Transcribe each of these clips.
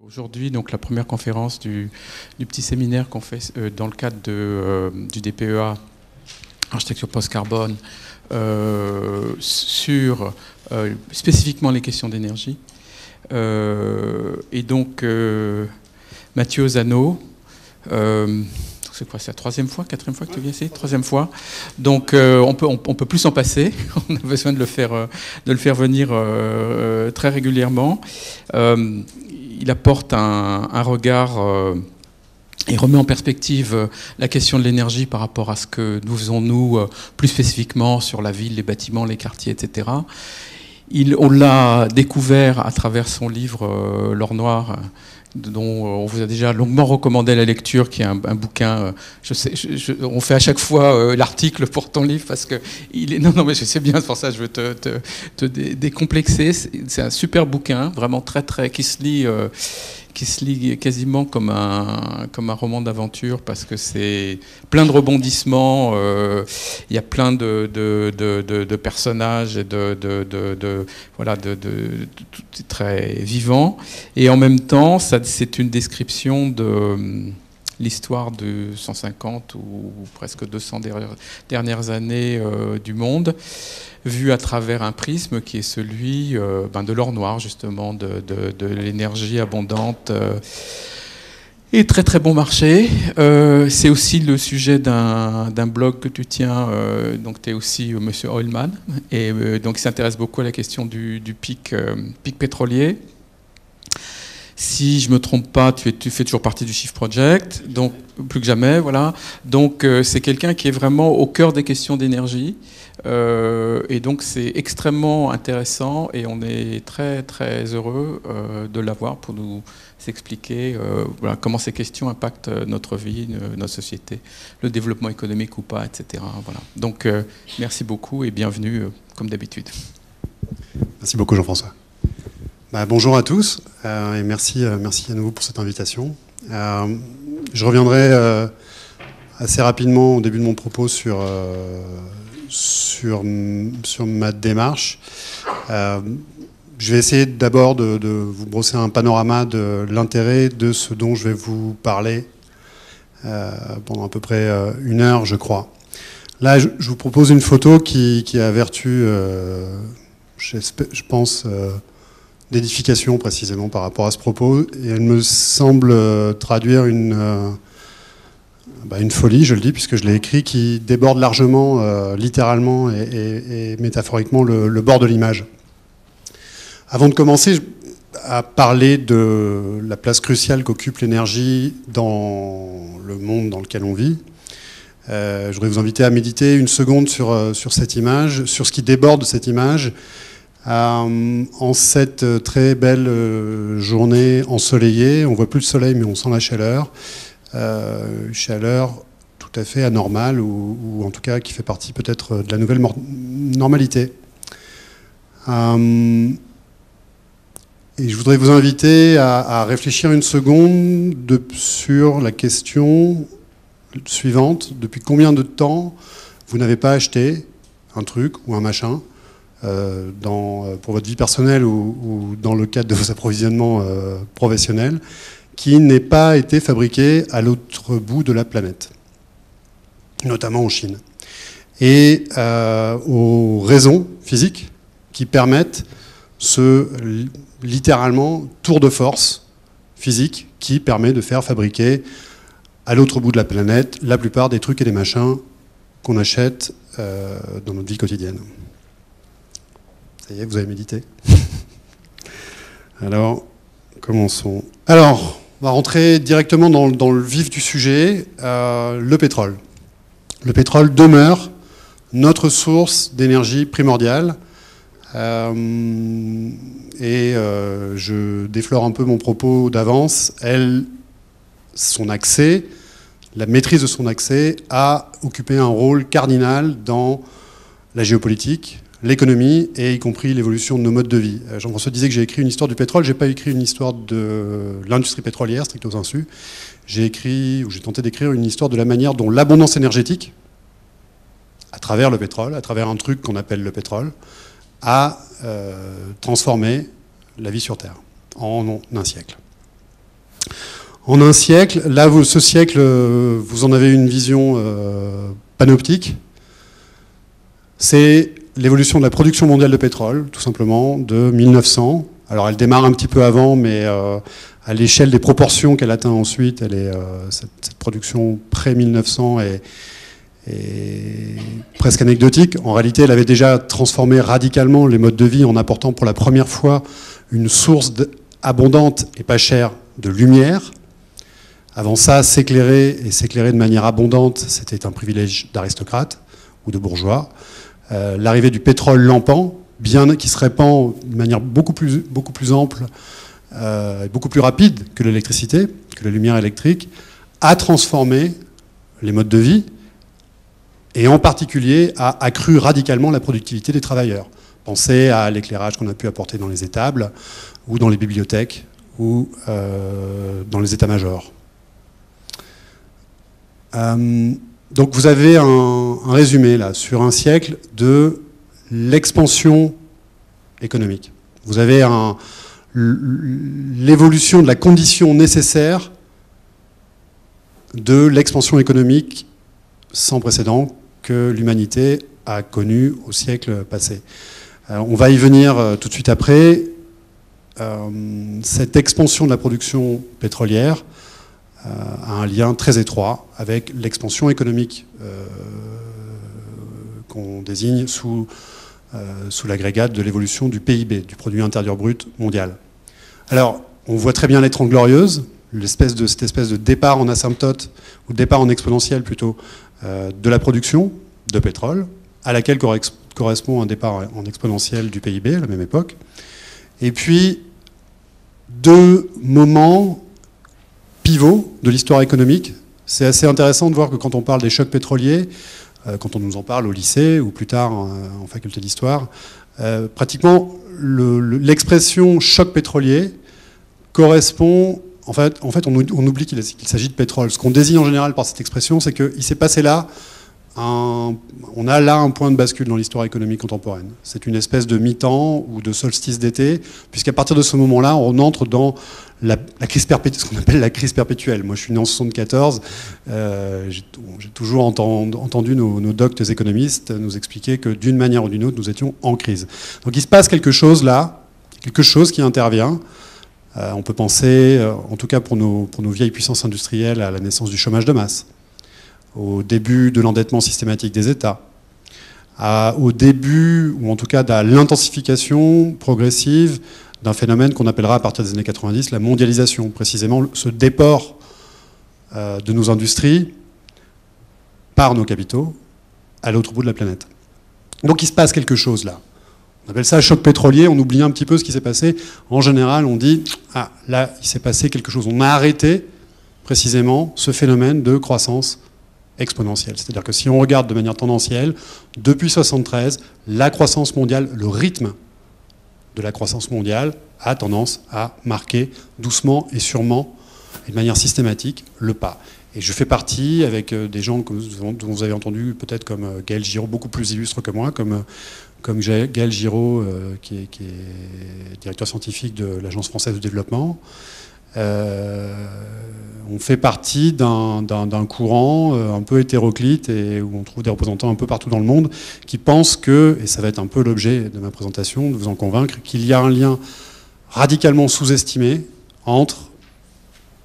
Aujourd'hui, donc la première conférence du petit séminaire qu'on fait dans le cadre du DPEA, architecture post-carbone, sur spécifiquement les questions d'énergie. Et donc, Mathieu Ozano, c'est quoi, c'est la troisième fois, quatrième fois que tu viens ici, troisième fois. Donc, on peut plus s'en passer. On a besoin de le faire venir très régulièrement. Il apporte un regard et remet en perspective la question de l'énergie par rapport à ce que nous faisons, nous, plus spécifiquement sur la ville, les bâtiments, les quartiers, etc. On l'a découvert à travers son livre L'Or Noir, dont on vous a déjà longuement recommandé la lecture, qui est un bouquin. On fait à chaque fois l'article pour ton livre parce que non, mais je sais bien, c'est pour ça que je veux te décomplexer. C'est un super bouquin, vraiment très qui se lit quasiment comme un roman d'aventure, parce que c'est plein de rebondissements. Il y a plein de personnages et voilà, tout est très vivant. Et en même temps, c'est une description de l'histoire de 150 ou presque 200 dernières années du monde, vu à travers un prisme qui est celui de l'or noir, justement, de l'énergie abondante et très bon marché. C'est aussi le sujet d'un blog que tu tiens, donc tu es aussi Monsieur Oilman, et donc il s'intéresse beaucoup à la question du pic pétrolier. Si je me trompe pas, tu fais toujours partie du Shift Project, donc plus que jamais, voilà. Donc c'est quelqu'un qui est vraiment au cœur des questions d'énergie, et donc c'est extrêmement intéressant, et on est très heureux de l'avoir pour nous expliquer voilà, comment ces questions impactent notre vie, notre société, le développement économique ou pas, etc. Voilà. Donc merci beaucoup et bienvenue comme d'habitude. Merci beaucoup Jean-François. Bonjour à tous et merci à nouveau pour cette invitation. Je reviendrai assez rapidement au début de mon propos sur ma démarche. Je vais essayer d'abord de vous brosser un panorama de l'intérêt de ce dont je vais vous parler pendant à peu près 1 heure, je crois. Là, je vous propose une photo qui a vertu, je pense, d'édification précisément par rapport à ce propos, et elle me semble traduire une folie, je le dis puisque je l'ai écrit, qui déborde largement, littéralement et métaphoriquement, le bord de l'image. Avant de commencer à parler de la place cruciale qu'occupe l'énergie dans le monde dans lequel on vit, je voudrais vous inviter à méditer 1 seconde sur cette image, sur ce qui déborde de cette image, en cette très belle journée ensoleillée. On ne voit plus le soleil, mais on sent la chaleur. Chaleur tout à fait anormale, ou en tout cas qui fait partie peut-être de la nouvelle normalité. Et je voudrais vous inviter à réfléchir 1 seconde sur la question suivante. Depuis combien de temps vous n'avez pas acheté un truc ou un machin pour votre vie personnelle ou dans le cadre de vos approvisionnements professionnels, qui n'ait pas été fabriqué à l'autre bout de la planète, notamment en Chine, et aux raisons physiques qui permettent littéralement tour de force physique qui permet de faire fabriquer à l'autre bout de la planète la plupart des trucs et des machins qu'on achète dans notre vie quotidienne. Ça y est, vous avez médité. Alors, commençons. Alors, on va rentrer directement dans le vif du sujet, le pétrole. Le pétrole demeure notre source d'énergie primordiale. Je déflore un peu mon propos d'avance. La maîtrise de son accès a occupé un rôle cardinal dans la géopolitique, l'économie et y compris l'évolution de nos modes de vie. Jean-François disait que j'ai écrit une histoire du pétrole. J'ai pas écrit une histoire de l'industrie pétrolière, stricto sensu. J'ai tenté d'écrire une histoire de la manière dont l'abondance énergétique, à travers le pétrole, à travers un truc qu'on appelle le pétrole, a transformé la vie sur Terre en un siècle. En un siècle, là, ce siècle, vous en avez une vision panoptique. C'est l'évolution de la production mondiale de pétrole, tout simplement, de 1900. Alors, elle démarre un petit peu avant, mais à l'échelle des proportions qu'elle atteint ensuite, cette production pré-1900 est presque anecdotique. En réalité, elle avait déjà transformé radicalement les modes de vie en apportant pour la première fois une source abondante et pas chère de lumière. Avant ça, s'éclairer de manière abondante, c'était un privilège d'aristocrate ou de bourgeois. L'arrivée du pétrole lampant, qui se répand de manière beaucoup plus ample, beaucoup plus rapide que l'électricité, que la lumière électrique, a transformé les modes de vie et en particulier a accru radicalement la productivité des travailleurs. Pensez à l'éclairage qu'on a pu apporter dans les étables ou dans les bibliothèques ou dans les états-majors. Donc vous avez un résumé là sur un siècle de l'expansion économique. Vous avez l'évolution de la condition nécessaire de l'expansion économique sans précédent que l'humanité a connue au siècle passé. On va y venir tout de suite après. Cette expansion de la production pétrolière a un lien très étroit avec l'expansion économique qu'on désigne sous l'agrégate de l'évolution du PIB, du produit intérieur brut mondial. Alors, on voit très bien les 30 Glorieuses, cette espèce de départ en asymptote, ou départ en exponentiel plutôt, de la production de pétrole, à laquelle correspond un départ en exponentiel du PIB à la même époque. Et puis, deux moments pivots de l'histoire économique. C'est assez intéressant de voir que quand on parle des chocs pétroliers, quand on nous en parle au lycée ou plus tard en faculté d'histoire, pratiquement l'expression choc pétrolier correspond, en fait on oublie qu'il s'agit de pétrole. Ce qu'on désigne en général par cette expression, c'est qu'il s'est passé là, on a là un point de bascule dans l'histoire économique contemporaine. C'est une espèce de mi-temps ou de solstice d'été, puisqu'à partir de ce moment-là, on entre dans la crise perpétuelle, ce qu'on appelle la crise perpétuelle. Moi, je suis né en 1974, j'ai toujours entendu nos doctes économistes nous expliquer que d'une manière ou d'une autre, nous étions en crise. Donc il se passe quelque chose là, quelque chose qui intervient. On peut penser, en tout cas pour nos vieilles puissances industrielles, à la naissance du chômage de masse, au début de l'endettement systématique des États, au début, ou en tout cas de l'intensification progressive d'un phénomène qu'on appellera à partir des années 90 la mondialisation, précisément ce déport de nos industries par nos capitaux à l'autre bout de la planète. Donc il se passe quelque chose là. On appelle ça choc pétrolier, on oublie un petit peu ce qui s'est passé. En général, on dit « Ah, là, il s'est passé quelque chose ». On a arrêté précisément ce phénomène de croissance exponentielle. C'est-à-dire que si on regarde de manière tendancielle, depuis 1973, la croissance mondiale, le rythme de la croissance mondiale a tendance à marquer doucement et sûrement, et de manière systématique, le pas. Et je fais partie, avec des gens dont vous avez entendu peut-être comme Gaël Giraud, beaucoup plus illustre que moi, comme Gaël Giraud, qui est directeur scientifique de l'Agence française de développement. On fait partie d'un courant un peu hétéroclite et où on trouve des représentants un peu partout dans le monde qui pensent que, et ça va être un peu l'objet de ma présentation, de vous en convaincre, qu'il y a un lien radicalement sous-estimé entre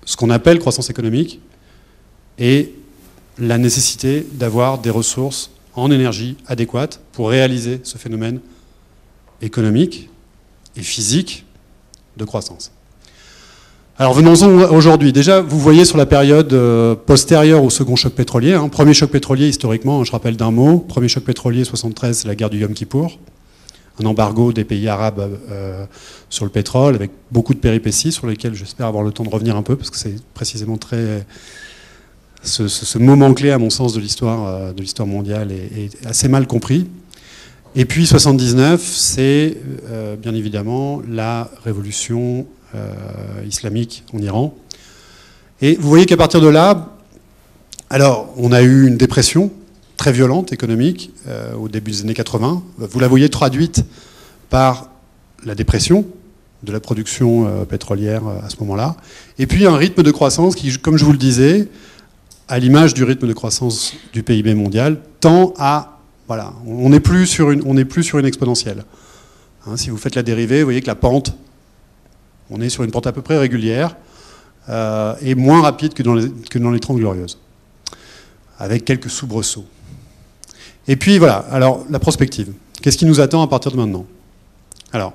ce qu'on appelle croissance économique et la nécessité d'avoir des ressources en énergie adéquates pour réaliser ce phénomène économique et physique de croissance. Alors venons-en aujourd'hui. Déjà, vous voyez sur la période postérieure au second choc pétrolier, premier choc pétrolier historiquement, je rappelle d'un mot, premier choc pétrolier 73, c'est la guerre du Yom Kippour, un embargo des pays arabes sur le pétrole, avec beaucoup de péripéties sur lesquelles j'espère avoir le temps de revenir un peu, parce que c'est précisément ce moment clé, à mon sens, de l'histoire mondiale est assez mal compris. Et puis 79, c'est bien évidemment la révolution islamique en Iran. Et vous voyez qu'à partir de là, alors on a eu une dépression très violente économique au début des années 80. Vous la voyez traduite par la dépression de la production pétrolière à ce moment-là. Et puis un rythme de croissance qui, comme je vous le disais, à l'image du rythme de croissance du PIB mondial, tend à... Voilà, on n'est plus sur une exponentielle. Hein, si vous faites la dérivée, vous voyez que la pente, on est sur une pente à peu près régulière et moins rapide que dans les 30 Glorieuses, avec quelques soubresauts. Et puis voilà, alors la prospective. Qu'est-ce qui nous attend à partir de maintenant? Alors,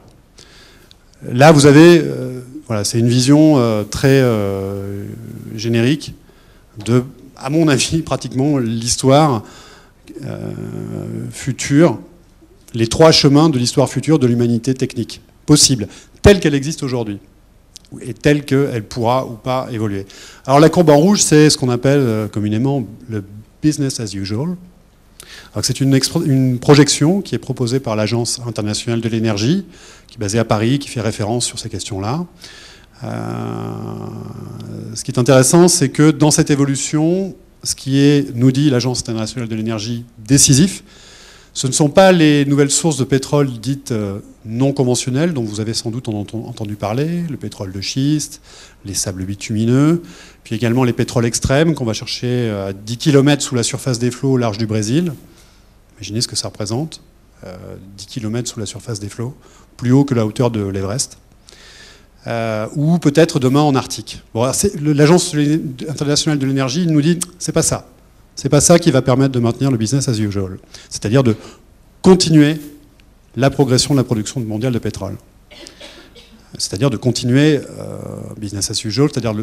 là vous avez, voilà, c'est une vision très générique de, à mon avis, pratiquement l'histoire future, les 3 chemins de l'histoire future de l'humanité technique possible, telle qu'elle existe aujourd'hui, et telle qu'elle pourra ou pas évoluer. Alors la courbe en rouge, c'est ce qu'on appelle communément le business as usual. C'est une projection qui est proposée par l'Agence internationale de l'énergie, qui est basée à Paris, qui fait référence sur ces questions-là. Ce qui est intéressant, c'est que dans cette évolution, ce qui est, nous dit l'Agence internationale de l'énergie, décisif, ce ne sont pas les nouvelles sources de pétrole dites non conventionnelles, dont vous avez sans doute entendu parler, le pétrole de schiste, les sables bitumineux, puis également les pétroles extrêmes qu'on va chercher à 10 km sous la surface des flots au large du Brésil. Imaginez ce que ça représente, 10 km sous la surface des flots, plus haut que la hauteur de l'Everest. Ou peut-être demain en Arctique. Bon, l'Agence internationale de l'énergie nous dit c'est pas ça. C'est pas ça qui va permettre de maintenir le business as usual. C'est-à-dire de continuer la progression de la production mondiale de pétrole. C'est-à-dire de continuer business as usual, c'est-à-dire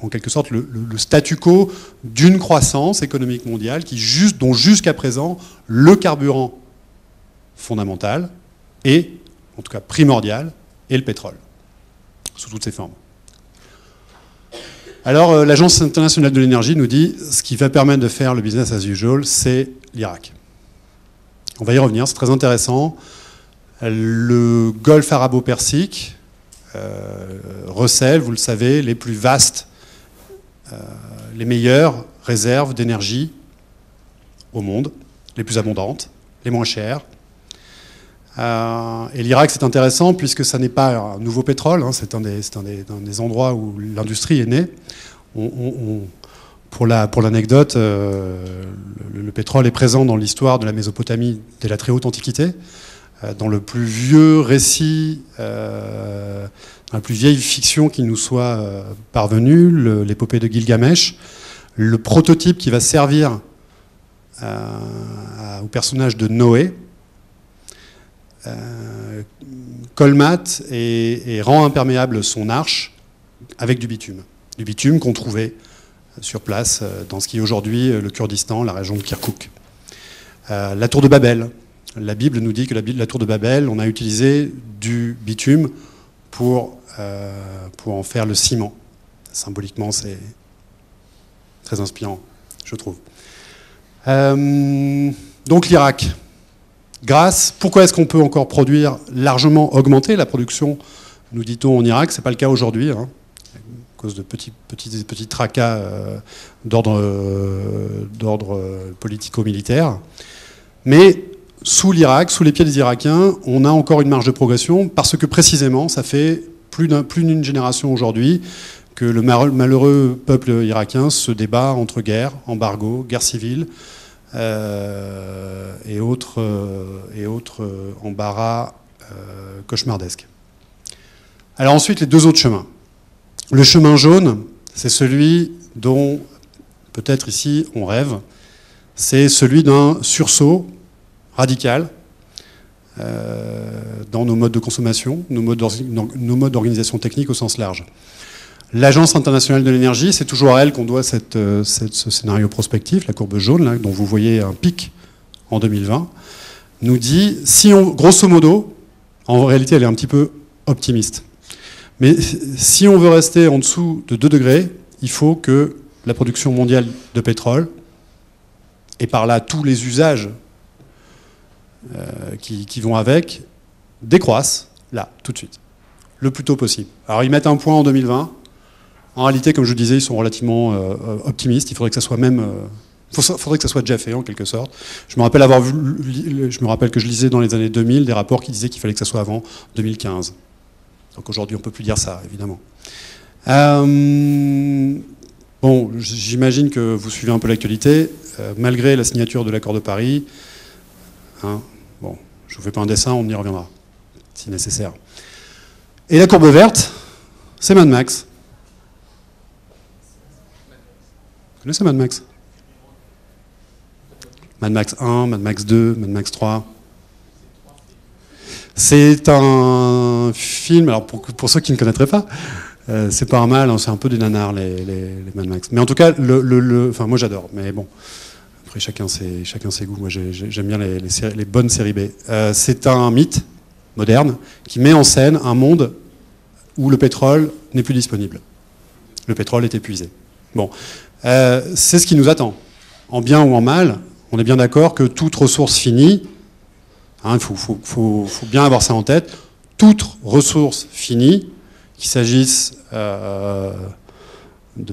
en quelque sorte le statu quo d'une croissance économique mondiale dont jusqu'à présent le carburant fondamental et, en tout cas primordial, est le pétrole, sous toutes ses formes. Alors, l'Agence internationale de l'énergie nous dit ce qui va permettre de faire le business as usual, c'est l'Irak. On va y revenir, c'est très intéressant. Le golfe arabo-persique recèle, vous le savez, les plus vastes, les meilleures réserves d'énergie au monde, les plus abondantes, les moins chères. Et l'Irak, c'est intéressant puisque ça n'est pas un nouveau pétrole, hein, c'est un des endroits où l'industrie est née. Pour l'anecdote, le pétrole est présent dans l'histoire de la Mésopotamie dès la très haute Antiquité. Dans le plus vieux récit, dans la plus vieille fiction qui nous soit parvenue, l'épopée de Gilgamesh, le prototype qui va servir au personnage de Noé, colmate et rend imperméable son arche avec du bitume qu'on trouvait sur place dans ce qui est aujourd'hui le Kurdistan, la région de Kirkouk. La tour de Babel, la Bible nous dit que la tour de Babel, on a utilisé du bitume pour en faire le ciment. Symboliquement, c'est très inspirant, je trouve. Donc l'Irak. Pourquoi est-ce qu'on peut encore produire, largement augmenter la production, nous dit-on, en Irak? Ce n'est pas le cas aujourd'hui, hein, à cause de petits tracas d'ordre politico-militaire. Mais sous l'Irak, sous les pieds des Irakiens, on a encore une marge de progression parce que précisément, ça fait plus d'une génération aujourd'hui que le malheureux peuple irakien se débat entre guerre, embargo, guerre civile, et autres embarras cauchemardesques. Alors ensuite, les 2 autres chemins. Le chemin jaune, c'est celui dont peut-être ici on rêve, c'est celui d'un sursaut radical dans nos modes de consommation, nos modes d'organisation technique au sens large. L'Agence internationale de l'énergie, c'est toujours à elle qu'on doit ce scénario prospectif, la courbe jaune, là, dont vous voyez un pic en 2020, nous dit, grosso modo, en réalité elle est un petit peu optimiste, mais si on veut rester en dessous de 2 degrés, il faut que la production mondiale de pétrole, et par là tous les usages qui vont avec, décroissent, là, tout de suite, le plus tôt possible. Alors ils mettent un point en 2020, en réalité, comme je vous disais, ils sont relativement optimistes. Il faudrait que ça soit faudrait que ça soit déjà fait, en quelque sorte. Je me rappelle que je lisais dans les années 2000 des rapports qui disaient qu'il fallait que ça soit avant 2015. Donc aujourd'hui, on ne peut plus dire ça, évidemment. Bon, j'imagine que vous suivez un peu l'actualité. Malgré la signature de l'accord de Paris, hein, bon, je ne vous fais pas un dessin, on y reviendra, si nécessaire. Et la courbe verte, c'est Mad Max. Vous connaissez Mad Max? Mad Max 1, Mad Max 2, Mad Max 3. C'est un film, alors pour ceux qui ne connaîtraient pas, c'est pas un mal, hein, c'est un peu des nanars les Mad Max. Mais en tout cas, enfin moi j'adore, mais bon, après chacun ses goûts. Moi j'aime bien les bonnes séries B. C'est un mythe moderne qui met en scène un monde où le pétrole n'est plus disponible. Le pétrole est épuisé. Bon, c'est ce qui nous attend. En bien ou en mal, on est bien d'accord que toute ressource finie, il faut bien avoir ça en tête, toute ressource finie, qu'il s'agisse de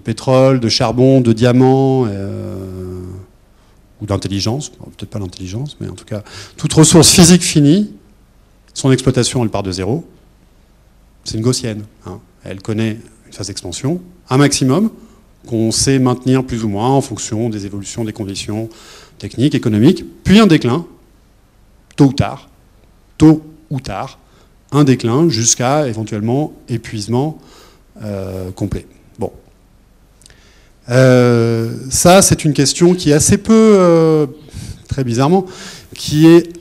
pétrole, de charbon, de diamants ou d'intelligence, peut-être pas l'intelligence, mais en tout cas, toute ressource physique finie, son exploitation, elle part de zéro. C'est une gaussienne. Hein. Elle connaît une phase d'expansion, un maximum, qu'on sait maintenir plus ou moins en fonction des évolutions des conditions techniques, économiques, puis un déclin, tôt ou tard, un déclin jusqu'à éventuellement épuisement complet. Bon. Ça, c'est une question qui est assez peu, très bizarrement, qui est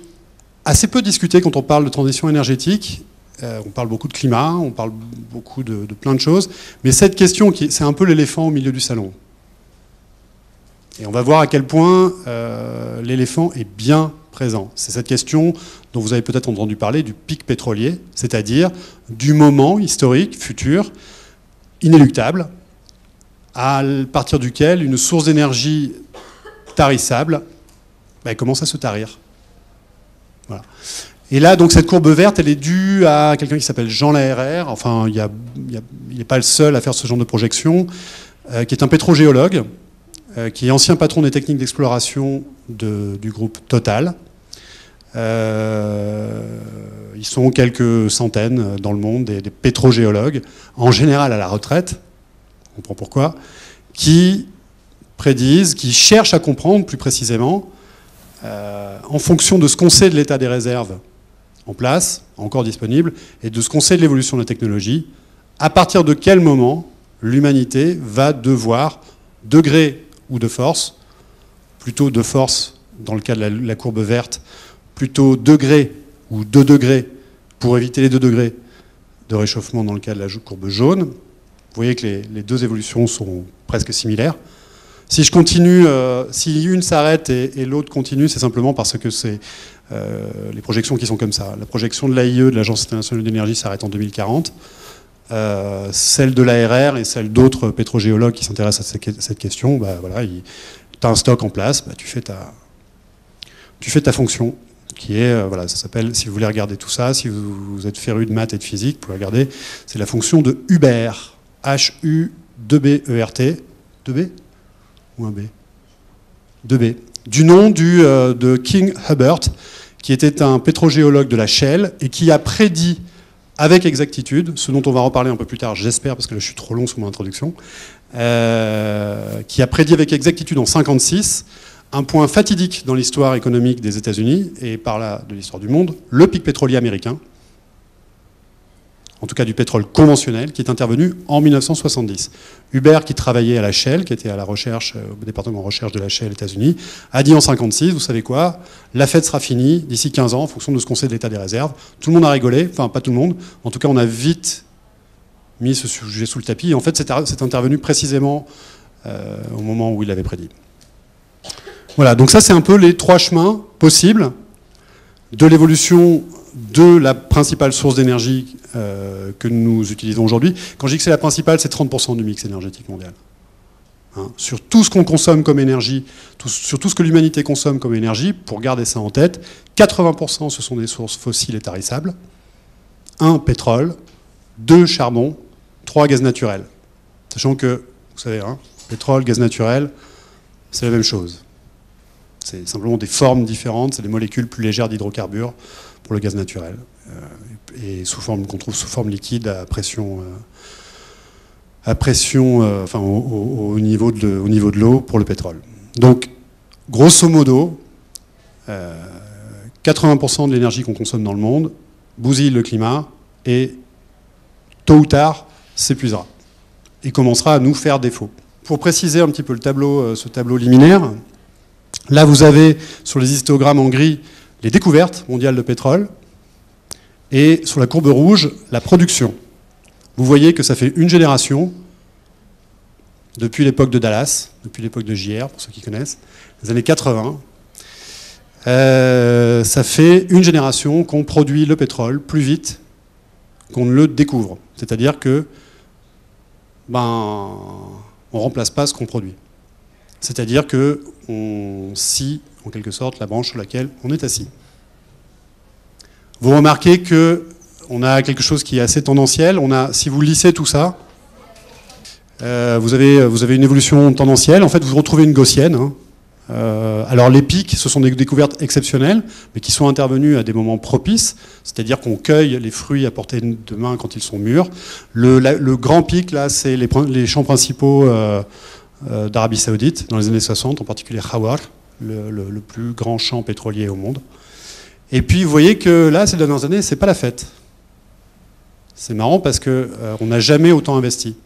assez peu discutée quand on parle de transition énergétique. On parle beaucoup de climat, on parle beaucoup de plein de choses, mais cette question, c'est un peu l'éléphant au milieu du salon. Et on va voir à quel point l'éléphant est bien présent. C'est cette question dont vous avez peut-être entendu parler du pic pétrolier, c'est-à-dire du moment historique, futur, inéluctable, à partir duquel une source d'énergie tarissable commence à se tarir. Voilà. Et là, donc, cette courbe verte, elle est due à quelqu'un qui s'appelle Jean Laherrère. Enfin, il n'est pas le seul à faire ce genre de projection, qui est un pétrogéologue, qui est ancien patron des techniques d'exploration du groupe Total. Ils sont quelques centaines dans le monde, des pétrogéologues, en général à la retraite, on comprend pourquoi, qui prédisent, qui cherchent à comprendre plus précisément, en fonction de ce qu'on sait de l'état des réserves en place, encore disponibles, et de ce qu'on sait de l'évolution de la technologie, à partir de quel moment l'humanité va devoir, de gré ou de force, plutôt de force dans le cas de la courbe verte, plutôt degré ou 2 degrés, pour éviter les 2 degrés de réchauffement dans le cas de la courbe jaune. Vous voyez que les deux évolutions sont presque similaires. Si je continue, si une s'arrête et l'autre continue, c'est simplement parce que c'est les projections qui sont comme ça. La projection de l'AIE, de l'Agence internationale de l'énergie, s'arrête en 2040. Celle de l'ARR et celle d'autres pétrogéologues qui s'intéressent à cette question, voilà, tu as un stock en place, tu fais ta fonction, qui est, voilà, ça s'appelle, si vous voulez regarder tout ça, si vous êtes féru de maths et de physique, vous pouvez regarder, c'est la fonction de Hubert, H-U-2-B-E-R-T, 2B ou un B 2B, du nom de King Hubbert, qui était un pétrogéologue de la Shell et qui a prédit avec exactitude, ce dont on va reparler un peu plus tard, j'espère, parce que là je suis trop long sur mon introduction, qui a prédit avec exactitude en 1956 un point fatidique dans l'histoire économique des États-Unis et par là de l'histoire du monde, le pic pétrolier américain, en tout cas du pétrole conventionnel, qui est intervenu en 1970. Hubert, qui travaillait à la Shell, qui était à la recherche, au département de recherche de la Shell États-Unis, a dit en 1956, vous savez quoi, la fête sera finie d'ici 15 ans, en fonction de ce qu'on sait de l'état des réserves. Tout le monde a rigolé, enfin pas tout le monde, en tout cas on a vite mis ce sujet sous le tapis, et en fait c'est intervenu précisément au moment où il l'avait prédit. Voilà, donc ça c'est un peu les 3 chemins possibles de l'évolution de la principale source d'énergie que nous utilisons aujourd'hui. Quand je dis que c'est la principale, c'est 30% du mix énergétique mondial. Hein, sur tout ce qu'on consomme comme énergie, sur tout ce que l'humanité consomme comme énergie, pour garder ça en tête, 80% ce sont des sources fossiles et tarissables, 1 pétrole, 2 charbon, 3 gaz naturel. Sachant que, vous savez, hein, pétrole, gaz naturel, c'est la même chose. C'est simplement des formes différentes, c'est des molécules plus légères d'hydrocarbures pour le gaz naturel. et qu'on trouve sous forme liquide à pression, enfin, au niveau de l'eau pour le pétrole. Donc, grosso modo, 80% de l'énergie qu'on consomme dans le monde bousille le climat et tôt ou tard s'épuisera et commencera à nous faire défaut. Pour préciser un petit peu ce tableau liminaire, là vous avez sur les histogrammes en gris les découvertes mondiales de pétrole et sur la courbe rouge la production. Vous voyez que ça fait une génération depuis l'époque de Dallas, depuis l'époque de JR, pour ceux qui connaissent, les années 80. Ça fait une génération qu'on produit le pétrole plus vite qu'on ne le découvre. C'est-à-dire que on ne remplace pas ce qu'on produit. C'est-à-dire qu'on scie, en quelque sorte, la branche sur laquelle on est assis. Vous remarquez qu'on a quelque chose qui est assez tendanciel. Si vous lissez tout ça, vous avez une évolution tendancielle. En fait, vous retrouvez une gaussienne. Hein. Alors les pics, ce sont des découvertes exceptionnelles, mais qui sont intervenues à des moments propices, c'est-à-dire qu'on cueille les fruits à portée de main quand ils sont mûrs. Le grand pic, là, c'est les champs principaux d'Arabie Saoudite, dans les années 60, en particulier Khawar, le plus grand champ pétrolier au monde. Et puis vous voyez que là, ces dernières années, c'est pas la fête. C'est marrant parce qu'on n'a jamais autant investi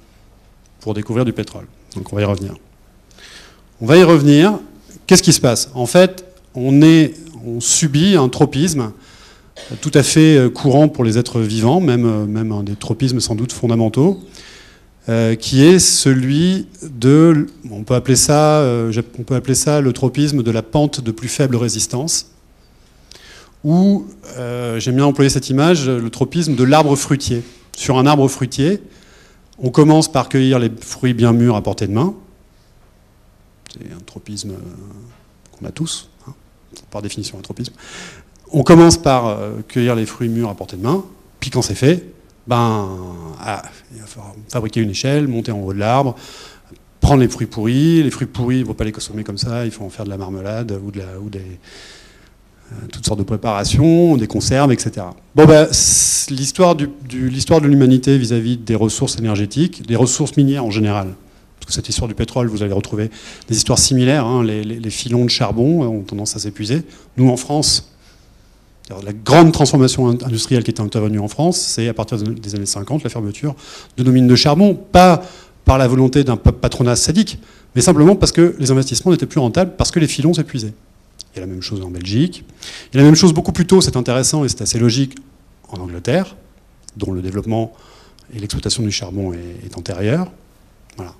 pour découvrir du pétrole. Donc on va y revenir. On va y revenir. Qu'est-ce qui se passe? En fait, on subit un tropisme tout à fait courant pour les êtres vivants, même un des tropismes sans doute fondamentaux, qui est celui de, on peut appeler ça le tropisme de la pente de plus faible résistance, ou, j'aime bien employer cette image, le tropisme de l'arbre fruitier. Sur un arbre fruitier, on commence par cueillir les fruits bien mûrs à portée de main. C'est un tropisme qu'on a tous, hein, par définition un tropisme. On commence par cueillir les fruits mûrs à portée de main, puis quand c'est fait, il va falloir fabriquer une échelle, monter en haut de l'arbre, prendre les fruits pourris. Les fruits pourris, il ne faut pas les consommer comme ça, il faut en faire de la marmelade ou toutes sortes de préparations, des conserves, etc. Bon, l'histoire de l'humanité vis-à-vis des ressources énergétiques, des ressources minières en général, parce que cette histoire du pétrole, vous allez retrouver des histoires similaires, hein, les filons de charbon ont tendance à s'épuiser. Nous, en France, la grande transformation industrielle qui est intervenue en France, c'est à partir des années 50, la fermeture de nos mines de charbon, pas par la volonté d'un patronat sadique, mais simplement parce que les investissements n'étaient plus rentables, parce que les filons s'épuisaient. Il y a la même chose en Belgique. Il y a la même chose beaucoup plus tôt, c'est intéressant et c'est assez logique, en Angleterre, dont le développement et l'exploitation du charbon est antérieur. Voilà.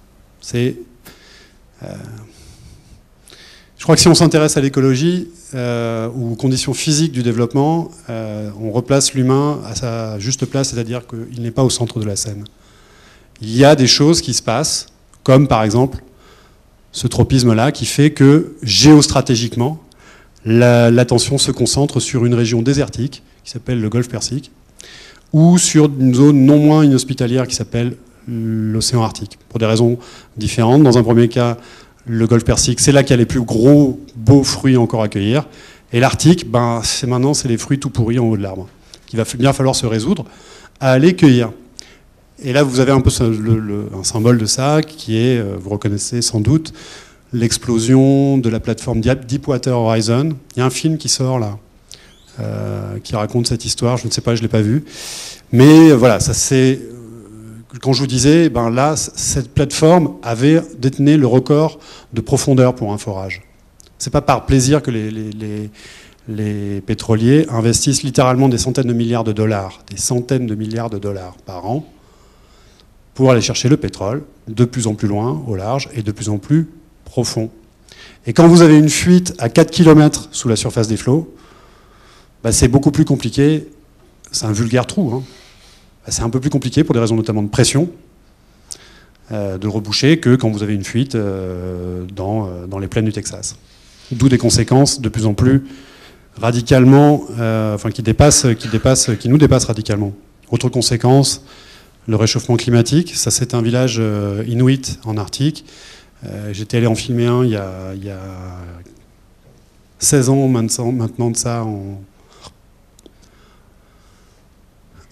Je crois que si on s'intéresse à l'écologie, ou aux conditions physiques du développement, on replace l'humain à sa juste place, c'est-à-dire qu'il n'est pas au centre de la scène. Il y a des choses qui se passent, comme par exemple ce tropisme-là, qui fait que géostratégiquement, l'attention se concentre sur une région désertique, qui s'appelle le Golfe Persique, ou sur une zone non moins inhospitalière qui s'appelle l'océan Arctique, pour des raisons différentes. Dans un premier cas, le Golfe Persique, c'est là qu'il y a les plus gros, beaux fruits encore à cueillir. Et l'Arctique, c'est les fruits tout pourris en haut de l'arbre, qu'il va bien falloir se résoudre à aller cueillir. Et là, vous avez un peu un symbole de ça, qui est, vous reconnaissez sans doute, l'explosion de la plateforme Deepwater Horizon. Il y a un film qui sort là, qui raconte cette histoire. Je ne sais pas, je ne l'ai pas vu. Mais voilà, ça c'est... Quand je vous disais, là, cette plateforme détenait le record de profondeur pour un forage. C'est pas par plaisir que les pétroliers investissent littéralement des centaines de milliards de dollars par an pour aller chercher le pétrole de plus en plus loin, au large, et de plus en plus profond. Et quand vous avez une fuite à 4 km sous la surface des flots, c'est beaucoup plus compliqué. C'est un vulgaire trou, hein. C'est un peu plus compliqué pour des raisons notamment de pression de le reboucher que quand vous avez une fuite dans les plaines du Texas. D'où des conséquences de plus en plus radicalement, qui nous dépassent radicalement. Autre conséquence, le réchauffement climatique. Ça, c'est un village inuit en Arctique. J'étais allé en filmer un il y a 16 ans maintenant de ça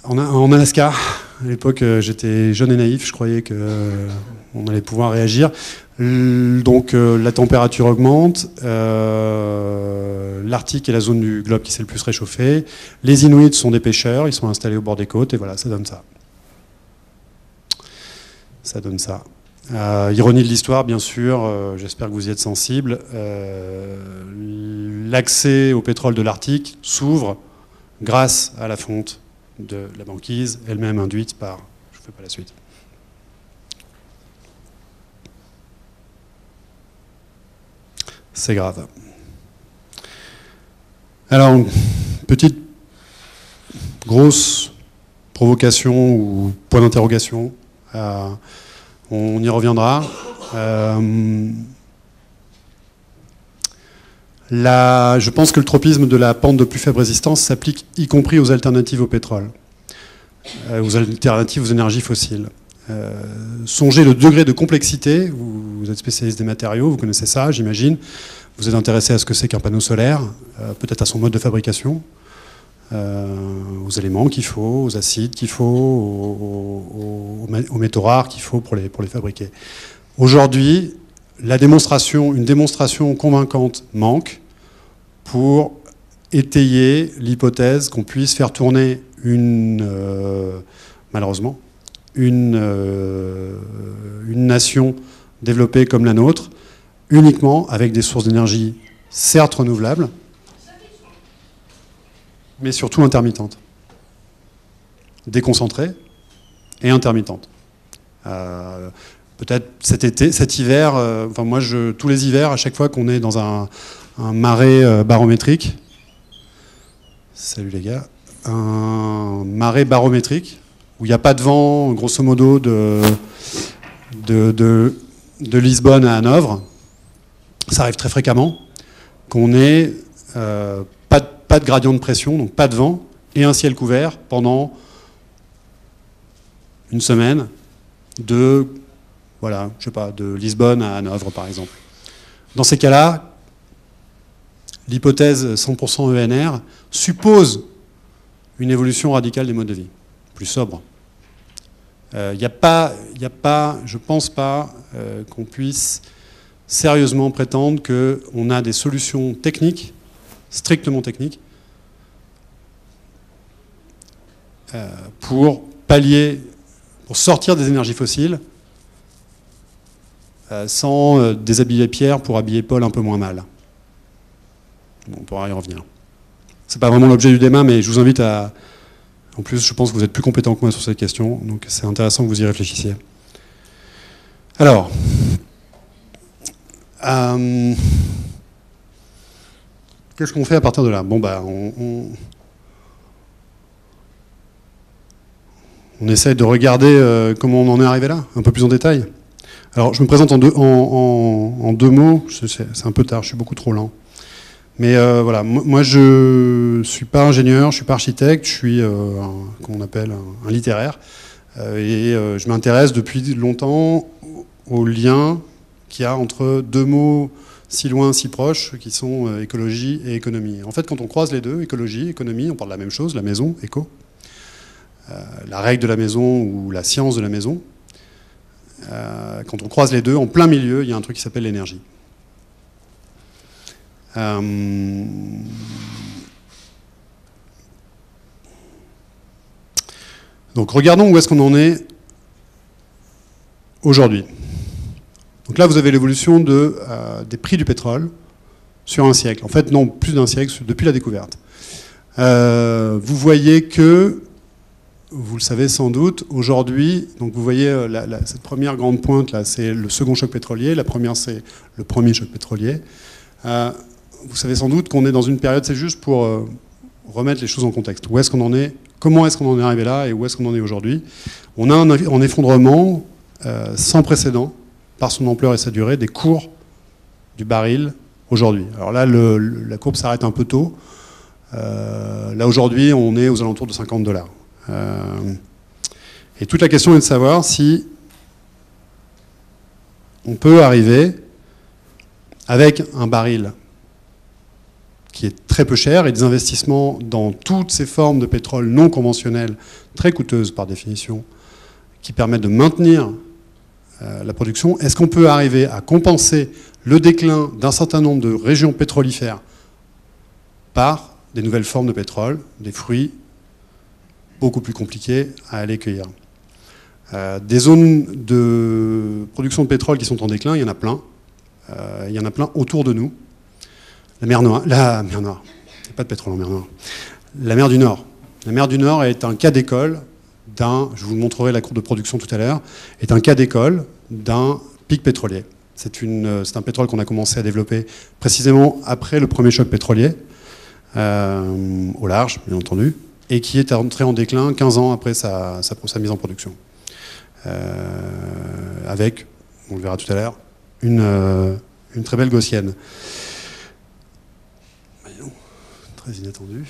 En Alaska, à l'époque, j'étais jeune et naïf, je croyais qu'on allait pouvoir réagir. Donc la température augmente, l'Arctique est la zone du globe qui s'est le plus réchauffée, les Inuits sont des pêcheurs, ils sont installés au bord des côtes, et voilà, ça donne ça. Ça donne ça. Ironie de l'histoire, bien sûr, j'espère que vous y êtes sensibles, l'accès au pétrole de l'Arctique s'ouvre grâce à la fonte de la banquise, elle-même induite par... Je ne fais pas la suite. C'est grave. Alors, petite, grosse provocation ou point d'interrogation. On y reviendra. Je pense que le tropisme de la pente de plus faible résistance s'applique y compris aux alternatives au pétrole, aux alternatives aux énergies fossiles. Songez le degré de complexité, vous êtes spécialiste des matériaux, vous connaissez ça, j'imagine, vous êtes intéressé à ce que c'est qu'un panneau solaire, peut-être à son mode de fabrication, aux éléments qu'il faut, aux acides qu'il faut, aux métaux rares qu'il faut pour les fabriquer. Aujourd'hui, une démonstration convaincante manque pour étayer l'hypothèse qu'on puisse faire tourner malheureusement, une nation développée comme la nôtre, uniquement avec des sources d'énergie, certes renouvelables, mais surtout intermittentes. Déconcentrées et intermittentes. Peut-être cet hiver, moi tous les hivers, à chaque fois qu'on est dans un marais barométrique, salut les gars, un marais barométrique, où il n'y a pas de vent, grosso modo, de Lisbonne à Hanovre, ça arrive très fréquemment, qu'on ait pas de gradient de pression, donc pas de vent, et un ciel couvert pendant une semaine de Lisbonne à Hanovre, par exemple. Dans ces cas-là, l'hypothèse 100% ENR suppose une évolution radicale des modes de vie, plus sobre. Je ne pense pas qu'on puisse sérieusement prétendre qu'on a des solutions techniques, strictement techniques, pour sortir des énergies fossiles sans déshabiller Pierre pour habiller Paul un peu moins mal. On pourra y revenir. Ce n'est pas vraiment l'objet du débat, mais je vous invite à... En plus, je pense que vous êtes plus compétent que moi sur cette question, donc c'est intéressant que vous y réfléchissiez. Alors, qu'est-ce qu'on fait à partir de là? Bon, on essaie de regarder comment on en est arrivé là, un peu plus en détail. Alors, je me présente en deux mots, c'est un peu tard, je suis beaucoup trop lent. Mais voilà, moi je ne suis pas ingénieur, je ne suis pas architecte, je suis, comment on appelle, un littéraire. Et je m'intéresse depuis longtemps aux liens qu'il y a entre deux mots si loin, si proches, qui sont écologie et économie. En fait, quand on croise les deux, écologie, économie, on parle de la même chose, la maison, éco, la règle de la maison ou la science de la maison. Quand on croise les deux, en plein milieu, il y a un truc qui s'appelle l'énergie. Donc regardons où est-ce qu'on en est aujourd'hui. Donc là, vous avez l'évolution des prix du pétrole sur un siècle. En fait, non, plus d'un siècle, depuis la découverte. Vous voyez que, vous le savez sans doute, aujourd'hui, donc vous voyez cette première grande pointe, là, c'est le second choc pétrolier, la première, c'est le premier choc pétrolier. Vous savez sans doute qu'on est dans une période, c'est juste pour remettre les choses en contexte. Où est-ce qu'on en est? Comment est-ce qu'on en est arrivé là et où est-ce qu'on en est aujourd'hui? On a un effondrement sans précédent, par son ampleur et sa durée, des cours du baril aujourd'hui. Alors là, la courbe s'arrête un peu tôt. Là, aujourd'hui, on est aux alentours de $50. Et toute la question est de savoir si on peut arriver avec un baril qui est très peu cher, et des investissements dans toutes ces formes de pétrole non conventionnelles, très coûteuses par définition, qui permettent de maintenir la production, est-ce qu'on peut arriver à compenser le déclin d'un certain nombre de régions pétrolifères par des nouvelles formes de pétrole, des fruits beaucoup plus compliqués à aller cueillir? Des zones de production de pétrole qui sont en déclin, il y en a plein. Il y en a plein autour de nous. La mer Noire, il n'y a pas de pétrole en mer Noire. La mer du Nord. La mer du Nord est un cas d'école je vous montrerai la courbe de production tout à l'heure, est un cas d'école d'un pic pétrolier. C'est un pétrole qu'on a commencé à développer précisément après le premier choc pétrolier, au large, bien entendu, et qui est entré en déclin 15 ans après sa mise en production. Avec, on le verra tout à l'heure, une très belle gaussienne. Très inattendu.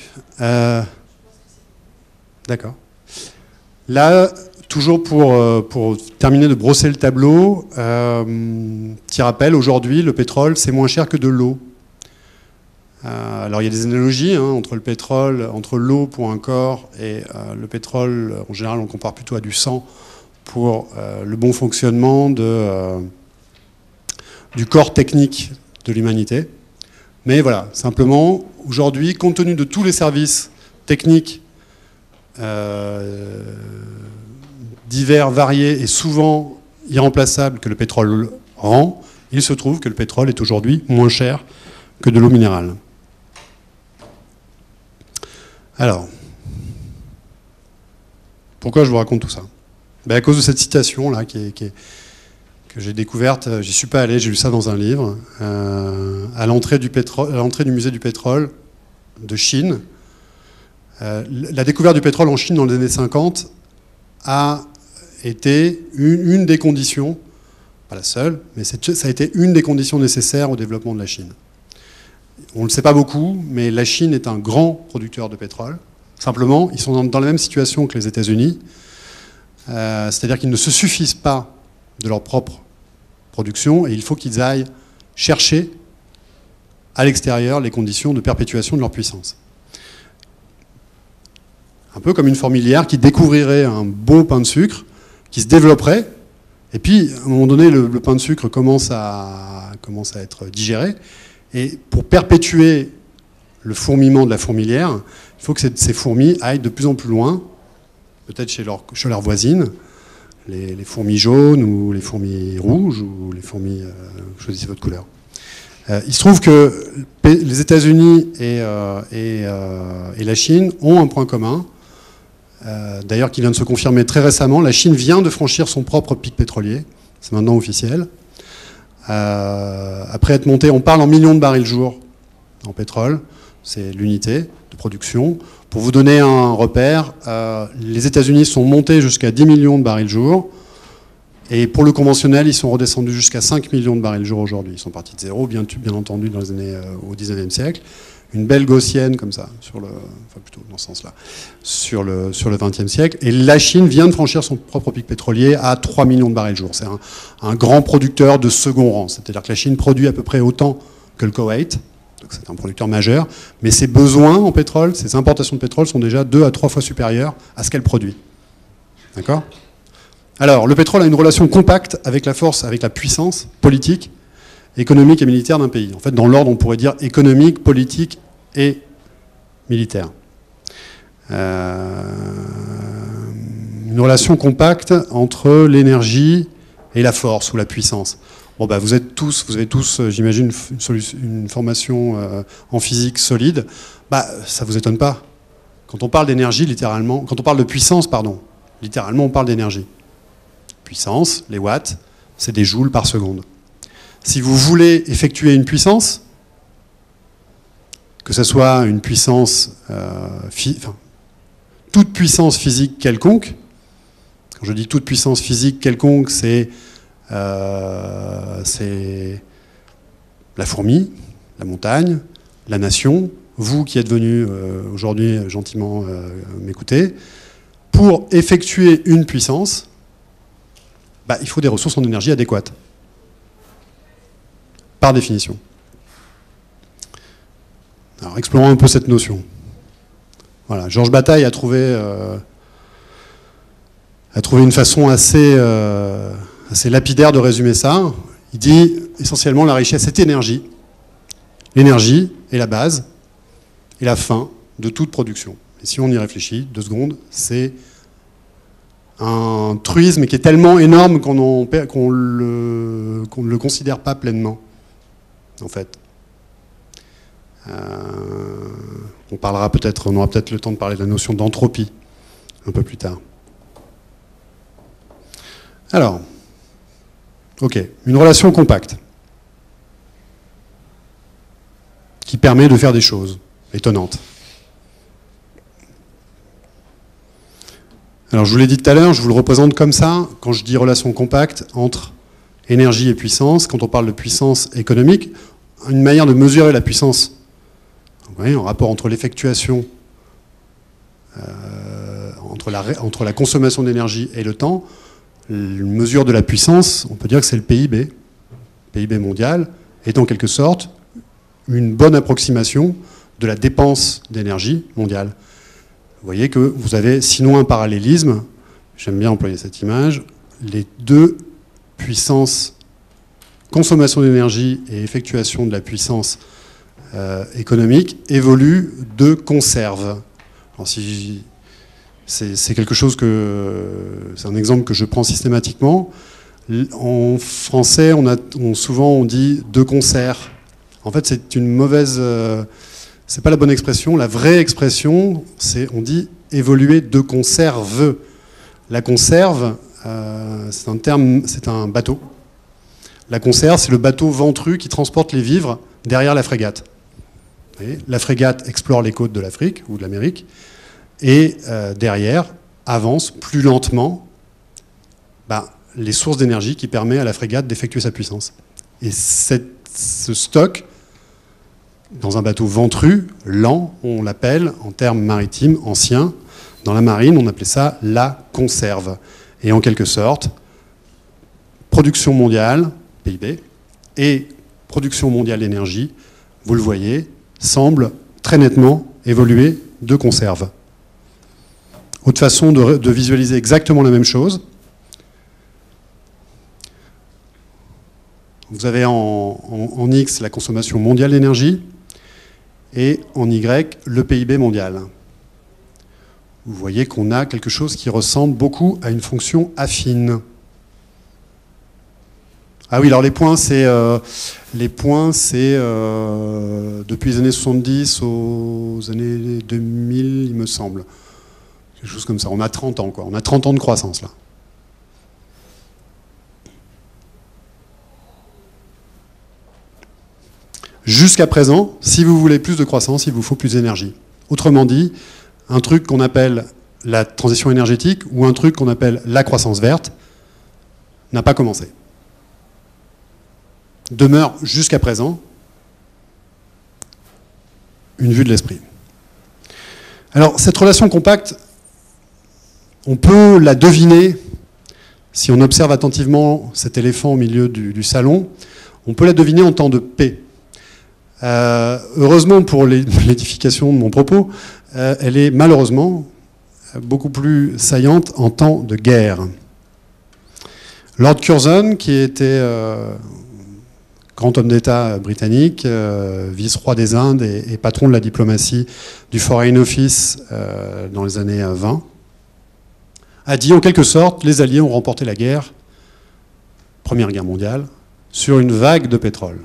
D'accord. Là, toujours pour terminer de brosser le tableau, petit rappel, aujourd'hui, le pétrole, c'est moins cher que de l'eau. Alors, il y a des analogies entre le pétrole, entre l'eau pour un corps et le pétrole. En général, on compare plutôt à du sang pour le bon fonctionnement du corps technique de l'humanité. Mais voilà, simplement, aujourd'hui, compte tenu de tous les services techniques divers, variés et souvent irremplaçables que le pétrole rend, il se trouve que le pétrole est aujourd'hui moins cher que de l'eau minérale. Alors, pourquoi je vous raconte tout ça? À cause de cette citation-là que j'ai découverte, j'y suis pas allé, j'ai lu ça dans un livre, à l'entrée du musée du pétrole de Chine. La découverte du pétrole en Chine dans les années 50 a été une des conditions, pas la seule, mais ça a été une des conditions nécessaires au développement de la Chine. On ne le sait pas beaucoup, mais la Chine est un grand producteur de pétrole. Simplement, ils sont dans la même situation que les États-Unis, c'est-à-dire qu'ils ne se suffisent pas de leur propre production et il faut qu'ils aillent chercher à l'extérieur les conditions de perpétuation de leur puissance. Un peu comme une fourmilière qui découvrirait un beau pain de sucre, qui se développerait, et puis à un moment donné le pain de sucre commence à être digéré, et pour perpétuer le fourmillement de la fourmilière, il faut que ces fourmis aillent de plus en plus loin, peut-être chez leurs voisines, les fourmis jaunes ou les fourmis rouges ou les fourmis, choisissez votre couleur. Il se trouve que les États-Unis et la Chine ont un point commun, d'ailleurs qui vient de se confirmer très récemment. La Chine vient de franchir son propre pic pétrolier, c'est maintenant officiel. Après être monté, on parle en millions de barils jour en pétrole, c'est l'unité de production. Pour vous donner un repère, les États-Unis sont montés jusqu'à 10 millions de barils jour, et pour le conventionnel, ils sont redescendus jusqu'à 5 millions de barils jour aujourd'hui. Ils sont partis de zéro, bien entendu, dans les années, au 19e siècle. Une belle gaussienne comme ça, plutôt dans ce sens-là, sur le 20e siècle. Et la Chine vient de franchir son propre pic pétrolier à 3 millions de barils jour. C'est un grand producteur de second rang. C'est-à-dire que la Chine produit à peu près autant que le Koweït. Donc c'est un producteur majeur. Mais ses besoins en pétrole, ses importations de pétrole sont déjà 2 à 3 fois supérieures à ce qu'elle produit. D'accord ? Alors, le pétrole a une relation compacte avec la force, avec la puissance politique, économique et militaire d'un pays. En fait, dans l'ordre, on pourrait dire économique, politique et militaire. Une relation compacte entre l'énergie et la force ou la puissance. Bon, vous avez tous, j'imagine, une formation en physique solide. Ça vous étonne pas. Quand on parle d'énergie, littéralement, quand on parle de puissance, pardon, littéralement, on parle d'énergie. Puissance, les watts, c'est des joules par seconde. Si vous voulez effectuer une puissance, que ce soit une puissance, toute puissance physique quelconque, quand je dis toute puissance physique quelconque, c'est la fourmi, la montagne, la nation, vous qui êtes venus aujourd'hui gentiment m'écouter, pour effectuer une puissance, il faut des ressources en énergie adéquates. Par définition. Alors, explorons un peu cette notion. Voilà, Georges Bataille a trouvé une façon assez lapidaire de résumer ça. Il dit, essentiellement, la richesse est énergie. L'énergie est la base et la fin de toute production. Et si on y réfléchit, 2 secondes, c'est un truisme qui est tellement énorme qu'on ne le considère pas pleinement, en fait. On aura peut-être le temps de parler de la notion d'entropie un peu plus tard. Alors, ok, une relation compacte qui permet de faire des choses étonnantes. Alors, je vous l'ai dit tout à l'heure, je vous le représente comme ça, quand je dis relation compacte entre énergie et puissance, quand on parle de puissance économique, une manière de mesurer la puissance, vous voyez, en rapport entre l'effectuation, entre la consommation d'énergie et le temps, une mesure de la puissance, on peut dire que c'est le PIB. PIB mondial est en quelque sorte une bonne approximation de la dépense d'énergie mondiale. Vous voyez que vous avez sinon un parallélisme, j'aime bien employer cette image, les 2 puissances, consommation d'énergie et effectuation de la puissance économique, évoluent de conserve. Alors c'est quelque chose c'est un exemple que je prends systématiquement. En français, souvent on dit de concert. En fait, c'est une mauvaise, c'est pas la bonne expression. La vraie expression, on dit évoluer de conserve. La conserve, c'est un terme, c'est un bateau. La conserve, c'est le bateau ventru qui transporte les vivres derrière la frégate. Vous voyez, la frégate explore les côtes de l'Afrique ou de l'Amérique. Et derrière, avance plus lentement les sources d'énergie qui permettent à la frégate d'effectuer sa puissance. Et ce stock, dans un bateau ventru, lent, on l'appelle, en termes maritimes anciens, dans la marine, on appelait ça la conserve. Et en quelque sorte, production mondiale, PIB, et production mondiale d'énergie, vous le voyez, semblent très nettement évoluer de conserve. Autre façon de visualiser exactement la même chose. Vous avez en X la consommation mondiale d'énergie et en Y le PIB mondial. Vous voyez qu'on a quelque chose qui ressemble beaucoup à une fonction affine. Ah oui, alors les points, c'est depuis les années 70 aux années 2000, il me semble. Quelque chose comme ça. On a 30 ans, quoi. On a 30 ans de croissance, là. Jusqu'à présent, si vous voulez plus de croissance, il vous faut plus d'énergie. Autrement dit, un truc qu'on appelle la transition énergétique ou un truc qu'on appelle la croissance verte n'a pas commencé. Demeure jusqu'à présent une vue de l'esprit. Alors, cette relation compacte, on peut la deviner, si on observe attentivement cet éléphant au milieu du salon, on peut la deviner en temps de paix. Heureusement pour l'édification de mon propos, elle est malheureusement beaucoup plus saillante en temps de guerre. Lord Curzon, qui était grand homme d'État britannique, vice-roi des Indes et patron de la diplomatie du Foreign Office dans les années 20, a dit en quelque sorte, les Alliés ont remporté la guerre, Première Guerre mondiale, sur une vague de pétrole.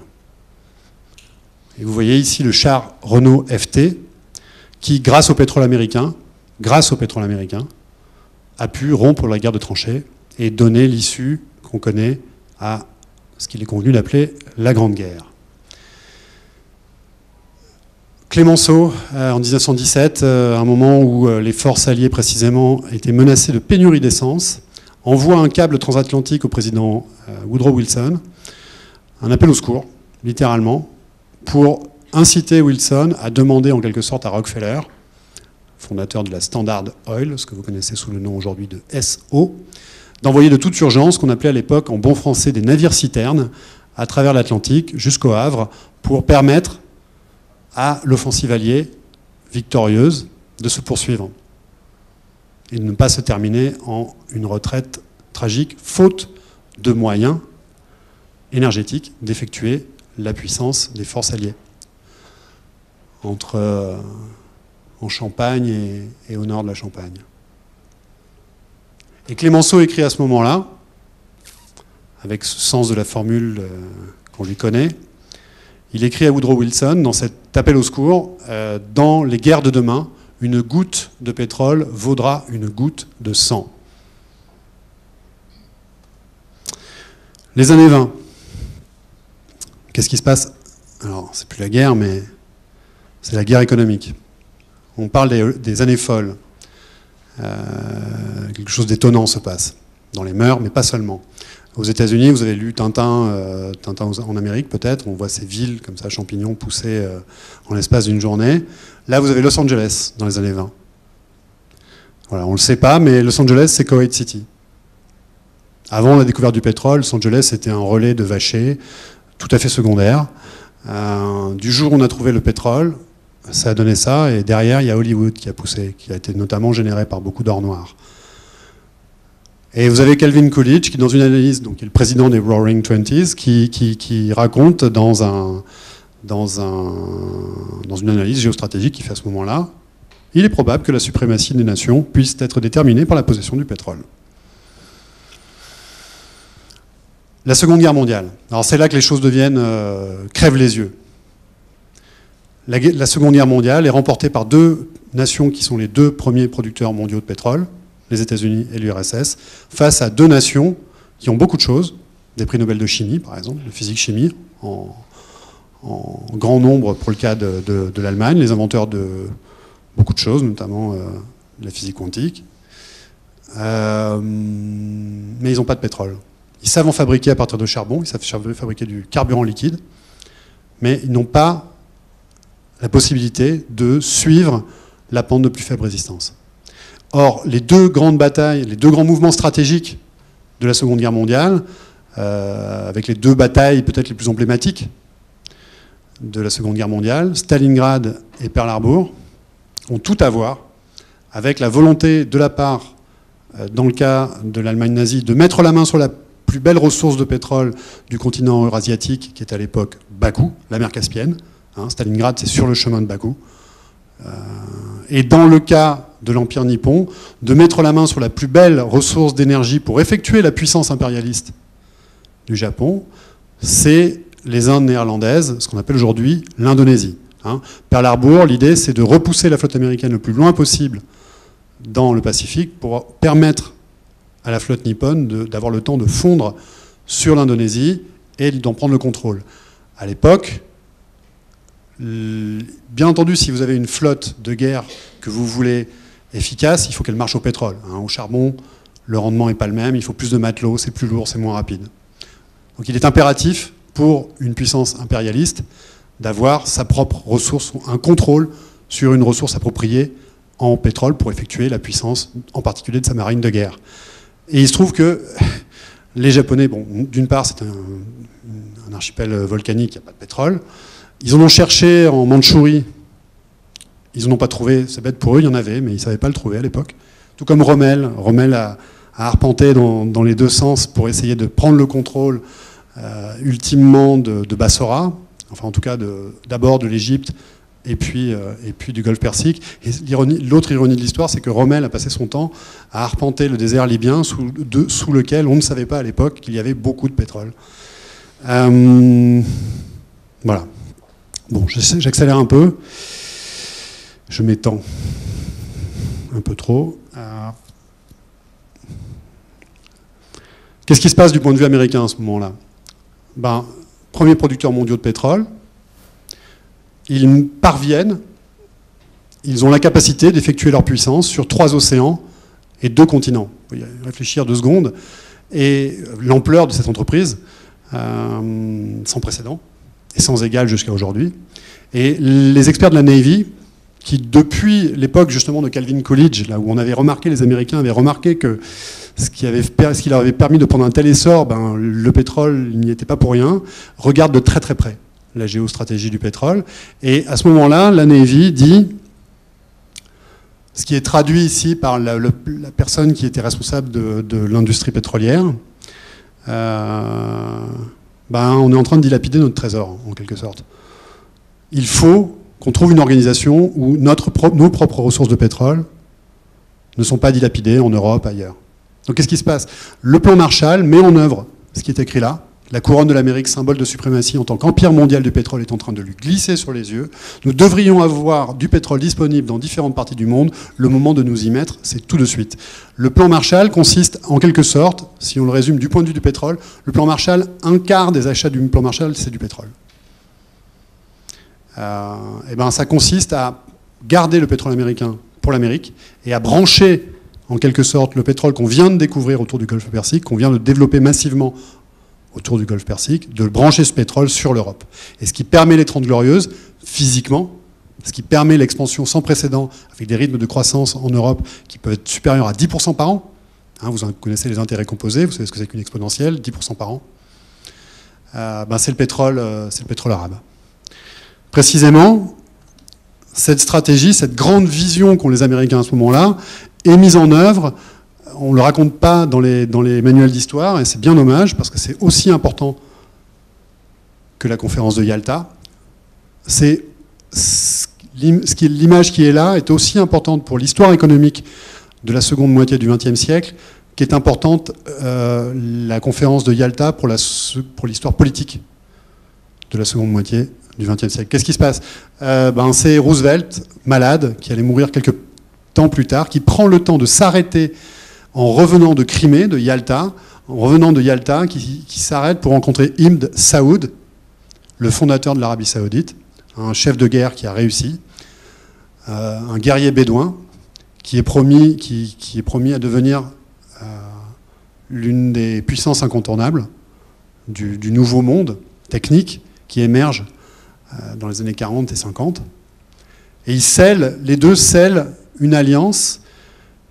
Et vous voyez ici le char Renault FT, qui, grâce au pétrole américain, a pu rompre la guerre de tranchées et donner l'issue qu'on connaît à ce qu'il est convenu d'appeler la Grande Guerre. Clemenceau, en 1917, à un moment où les forces alliées précisément étaient menacées de pénurie d'essence, envoie un câble transatlantique au président Woodrow Wilson, un appel au secours, littéralement, pour inciter Wilson à demander en quelque sorte à Rockefeller, fondateur de la Standard Oil, ce que vous connaissez sous le nom aujourd'hui de SO, d'envoyer de toute urgence, qu'on appelait à l'époque en bon français des navires-citernes, à travers l'Atlantique jusqu'au Havre, pour permettre à l'offensive alliée victorieuse de se poursuivre et de ne pas se terminer en une retraite tragique, faute de moyens énergétiques d'effectuer la puissance des forces alliées en Champagne et au nord de la Champagne. Et Clémenceau écrit à ce moment-là, avec ce sens de la formule qu'on lui connaît, il écrit à Woodrow Wilson dans cet appel au secours, dans les guerres de demain, une goutte de pétrole vaudra une goutte de sang. Les années 20. Qu'est-ce qui se passe? Alors, c'est plus la guerre, mais c'est la guerre économique. On parle des années folles. Quelque chose d'étonnant se passe dans les mœurs, mais pas seulement. Aux États-Unis, vous avez lu Tintin, Tintin en Amérique peut-être, on voit ces villes comme ça, champignons poussés en l'espace d'une journée. Là, vous avez Los Angeles dans les années 20. Voilà, on ne le sait pas, mais Los Angeles, c'est Kuwait City. Avant la découverte du pétrole, Los Angeles était un relais de vachers, tout à fait secondaire. Du jour où on a trouvé le pétrole, ça a donné ça, et derrière, il y a Hollywood qui a poussé, qui a été notamment généré par beaucoup d'or noir. Et vous avez Calvin Coolidge qui, dans une analyse, donc, qui est le président des Roaring Twenties, qui raconte dans une analyse géostratégique qu'il fait à ce moment-là, il est probable que la suprématie des nations puisse être déterminée par la possession du pétrole. La Seconde Guerre mondiale. Alors c'est là que les choses deviennent crèvent les yeux. La Seconde Guerre mondiale est remportée par deux nations qui sont les deux premiers producteurs mondiaux de pétrole, les États-Unis et l'URSS, face à deux nations qui ont beaucoup de choses, des prix Nobel de chimie par exemple, de physique-chimie, en grand nombre pour le cas de l'Allemagne, les inventeurs de beaucoup de choses, notamment la physique quantique. Mais ils n'ont pas de pétrole. Ils savent en fabriquer à partir de charbon, ils savent fabriquer du carburant liquide, mais ils n'ont pas la possibilité de suivre la pente de plus faible résistance. Or, les deux grandes batailles, les deux grands mouvements stratégiques de la Seconde Guerre mondiale, avec les deux batailles peut-être les plus emblématiques de la Seconde Guerre mondiale, Stalingrad et Pearl Harbor, ont tout à voir avec la volonté de la part, dans le cas de l'Allemagne nazie, de mettre la main sur la plus belle ressource de pétrole du continent eurasiatique, qui est à l'époque Bakou, la mer Caspienne. Stalingrad, c'est sur le chemin de Bakou. Et dans le cas de l'Empire nippon, de mettre la main sur la plus belle ressource d'énergie pour effectuer la puissance impérialiste du Japon, c'est les Indes néerlandaises, ce qu'on appelle aujourd'hui l'Indonésie. Pearl Harbor, l'idée, c'est de repousser la flotte américaine le plus loin possible dans le Pacifique pour permettre à la flotte nippone d'avoir le temps de fondre sur l'Indonésie et d'en prendre le contrôle. À l'époque, bien entendu, si vous avez une flotte de guerre que vous voulez efficace, il faut qu'elle marche au pétrole. Au charbon, le rendement n'est pas le même, il faut plus de matelots, c'est plus lourd, c'est moins rapide. Donc il est impératif pour une puissance impérialiste d'avoir sa propre ressource, un contrôle sur une ressource appropriée en pétrole pour effectuer la puissance, en particulier de sa marine de guerre. Et il se trouve que les Japonais, bon, d'une part c'est un archipel volcanique, il n'y a pas de pétrole. Ils en ont cherché en Mandchourie, ils n'en ont pas trouvé, c'est bête pour eux, il y en avait, mais ils ne savaient pas le trouver à l'époque. Tout comme Rommel. Rommel a arpenté dans les deux sens pour essayer de prendre le contrôle ultimement de Bassora, enfin en tout cas d'abord de l'Égypte et puis du Golfe Persique. Et l'autre ironie de l'histoire, c'est que Rommel a passé son temps à arpenter le désert libyen sous lequel on ne savait pas à l'époque qu'il y avait beaucoup de pétrole. Voilà. Bon, j'accélère un peu. Je m'étends un peu trop. Qu'est-ce qui se passe du point de vue américain à ce moment-là? Premier producteur mondial de pétrole, ils parviennent, ils ont la capacité d'effectuer leur puissance sur 3 océans et 2 continents. Vous pouvez y réfléchir 2 secondes. Et l'ampleur de cette entreprise, sans précédent, et sans égal jusqu'à aujourd'hui. Et les experts de la Navy, qui depuis l'époque justement de Calvin Coolidge, là où on avait remarqué, les Américains avaient remarqué que ce qui leur avait permis de prendre un tel essor, le pétrole, il n'y était pas pour rien, regardent de très très près la géostratégie du pétrole. Et à ce moment-là, la Navy dit, ce qui est traduit ici par la personne qui était responsable de l'industrie pétrolière, on est en train de dilapider notre trésor, en quelque sorte. Il faut qu'on trouve une organisation où nos propres ressources de pétrole ne sont pas dilapidées en Europe, ailleurs. Donc qu'est-ce qui se passe? Le plan Marshall met en œuvre ce qui est écrit là. La couronne de l'Amérique, symbole de suprématie en tant qu'empire mondial du pétrole, est en train de lui glisser sur les yeux. Nous devrions avoir du pétrole disponible dans différentes parties du monde. Le moment de nous y mettre, c'est tout de suite. Le plan Marshall consiste, en quelque sorte, si on le résume du point de vue du pétrole, le plan Marshall, un quart des achats du plan Marshall, c'est du pétrole. Ça consiste à garder le pétrole américain pour l'Amérique et à brancher, en quelque sorte, le pétrole qu'on vient de découvrir autour du Golfe Persique, qu'on vient de développer massivement autour du Golfe Persique, de brancher ce pétrole sur l'Europe. Et ce qui permet les 30 Glorieuses, physiquement, ce qui permet l'expansion sans précédent, avec des rythmes de croissance en Europe qui peuvent être supérieurs à 10% par an. Vous en connaissez les intérêts composés, vous savez ce que c'est qu'une exponentielle, 10% par an. C'est le pétrole arabe. Précisément, cette stratégie, cette grande vision qu'ont les Américains à ce moment-là, est mise en œuvre. On ne le raconte pas dans les manuels d'histoire, et c'est bien dommage, parce que c'est aussi important que la conférence de Yalta. L'image qui est là est aussi importante pour l'histoire économique de la seconde moitié du XXe siècle, qu'est importante la conférence de Yalta pour l'histoire politique de la seconde moitié du XXe siècle. Qu'est-ce qui se passe? C'est Roosevelt, malade, qui allait mourir quelques temps plus tard, qui prend le temps de s'arrêter en revenant de Crimée, de Yalta, qui s'arrête pour rencontrer Ibn Saoud, le fondateur de l'Arabie Saoudite, un chef de guerre qui a réussi, un guerrier bédouin qui est promis à devenir l'une des puissances incontournables du nouveau monde technique qui émerge dans les années 40 et 50. Et les deux scellent une alliance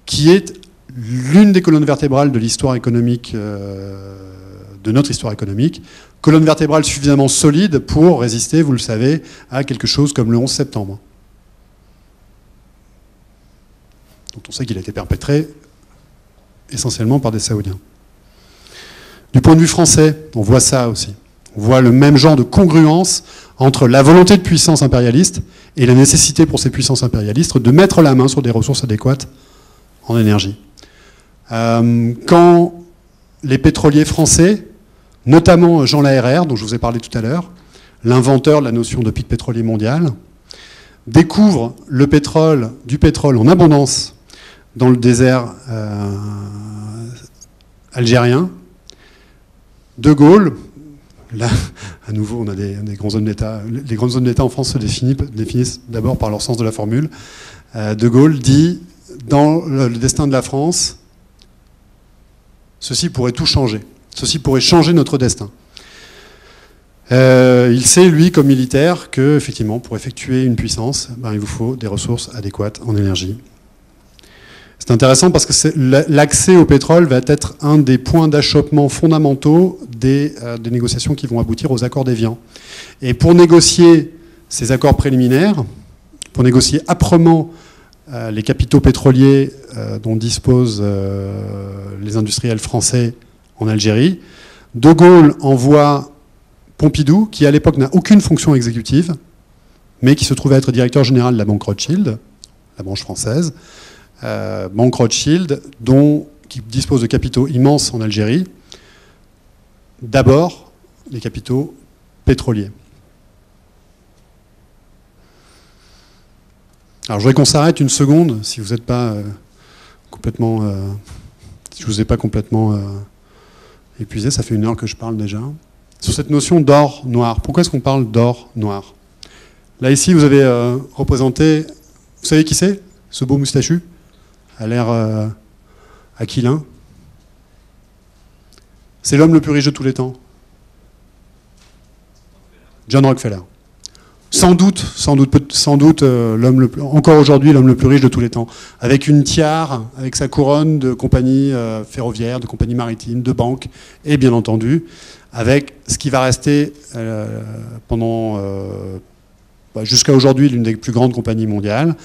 qui est l'une des colonnes vertébrales de l'histoire économique, de notre histoire économique, colonne vertébrale suffisamment solide pour résister, vous le savez, à quelque chose comme le 11 septembre. dont on sait qu'il a été perpétré essentiellement par des Saoudiens. Du point de vue français, on voit ça aussi. On voit le même genre de congruence entre la volonté de puissance impérialiste et la nécessité pour ces puissances impérialistes de mettre la main sur des ressources adéquates en énergie. Quand les pétroliers français, notamment Jean Laherrère, dont je vous ai parlé tout à l'heure, l'inventeur de la notion de pic pétrolier mondial, découvre du pétrole en abondance dans le désert algérien. De Gaulle, là, à nouveau, on a des grands hommes d'État. Les grands hommes d'État en France se définissent d'abord par leur sens de la formule. De Gaulle dit, dans le destin de la France, ceci pourrait tout changer. Ceci pourrait changer notre destin. Il sait, lui, comme militaire, que, effectivement, pour effectuer une puissance, il vous faut des ressources adéquates en énergie. C'est intéressant parce que l'accès au pétrole va être un des points d'achoppement fondamentaux des négociations qui vont aboutir aux accords d'Évian. Et pour négocier ces accords préliminaires, pour négocier âprement les capitaux pétroliers dont disposent les industriels français en Algérie, De Gaulle envoie Pompidou, qui à l'époque n'a aucune fonction exécutive, mais qui se trouvait être directeur général de la Banque Rothschild, la branche française, Banque Rothschild, qui dispose de capitaux immenses en Algérie, d'abord les capitaux pétroliers. Alors je voudrais qu'on s'arrête une seconde, si vous n'êtes pas complètement... si je ne vous ai pas complètement épuisé, ça fait 1 heure que je parle déjà, sur cette notion d'or noir. Pourquoi est-ce qu'on parle d'or noir? Là, ici, vous avez représenté... Vous savez qui c'est, ce beau moustachu à l'air aquilin? C'est l'homme le plus riche de tous les temps. John Rockefeller. Sans doute, encore aujourd'hui, l'homme le plus riche de tous les temps. Avec une tiare, avec sa couronne de compagnies ferroviaires, de compagnies maritimes, de banques, et bien entendu, avec ce qui va rester pendant jusqu'à aujourd'hui l'une des plus grandes compagnies mondiales,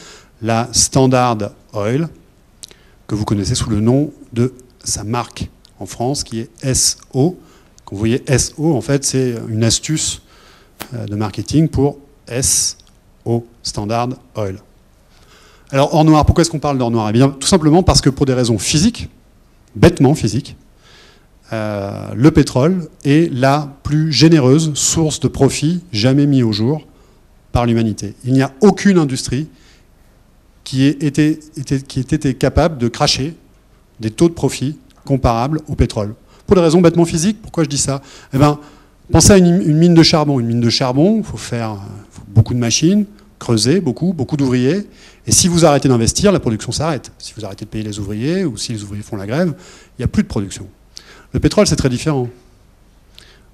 la Standard Oil, que vous connaissez sous le nom de sa marque en France, qui est SO. Quand vous voyez SO, en fait, c'est une astuce de marketing pour SO, Standard Oil. Alors, or noir, pourquoi est-ce qu'on parle d'or noir? Eh bien, tout simplement parce que pour des raisons physiques, bêtement physiques, le pétrole est la plus généreuse source de profit jamais mise au jour par l'humanité. Il n'y a aucune industrie qui ait été capable de cracher des taux de profit comparables au pétrole. Pour des raisons bêtement physiques, pourquoi je dis ça? Eh bien, pensez à une mine de charbon. Une mine de charbon, il faut beaucoup de machines, creuser beaucoup d'ouvriers. Et si vous arrêtez d'investir, la production s'arrête. Si vous arrêtez de payer les ouvriers, ou si les ouvriers font la grève, il n'y a plus de production. Le pétrole, c'est très différent.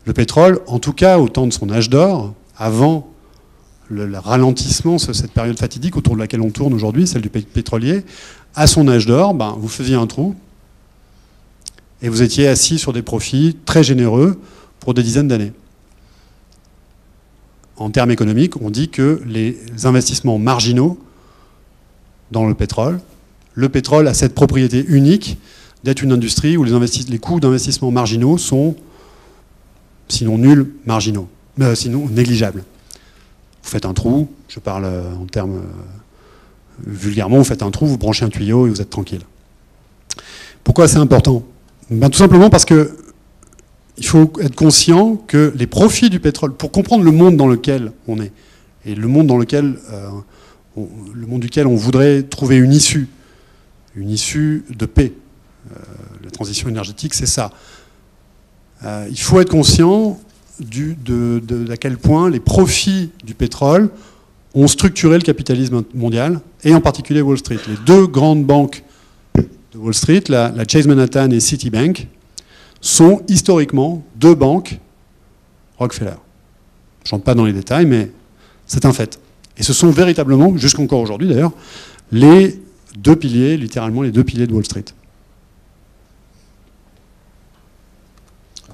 Le pétrole, en tout cas, au temps de son âge d'or, avant le ralentissement, cette période fatidique autour de laquelle on tourne aujourd'hui, celle du pétrolier, à son âge d'or, vous faisiez un trou et vous étiez assis sur des profits très généreux pour des dizaines d'années. En termes économiques, on dit que les investissements marginaux dans le pétrole a cette propriété unique d'être une industrie où les coûts d'investissement marginaux sont, sinon nuls, marginaux, sinon négligeables. Vous faites un trou, je parle en termes vulgairement, vous faites un trou, vous branchez un tuyau et vous êtes tranquille. Pourquoi c'est important? Tout simplement parce que il faut être conscient que les profits du pétrole, pour comprendre le monde dans lequel on est, et le monde dans lequel duquel on voudrait trouver une issue de paix. La transition énergétique, c'est ça. Il faut être conscient à quel point les profits du pétrole ont structuré le capitalisme mondial, et en particulier Wall Street. Les deux grandes banques de Wall Street, la Chase Manhattan et Citibank, sont historiquement deux banques Rockefeller. Je ne rentre pas dans les détails, mais c'est un fait. Et ce sont véritablement, jusqu'encore aujourd'hui d'ailleurs, les deux piliers, littéralement les deux piliers de Wall Street.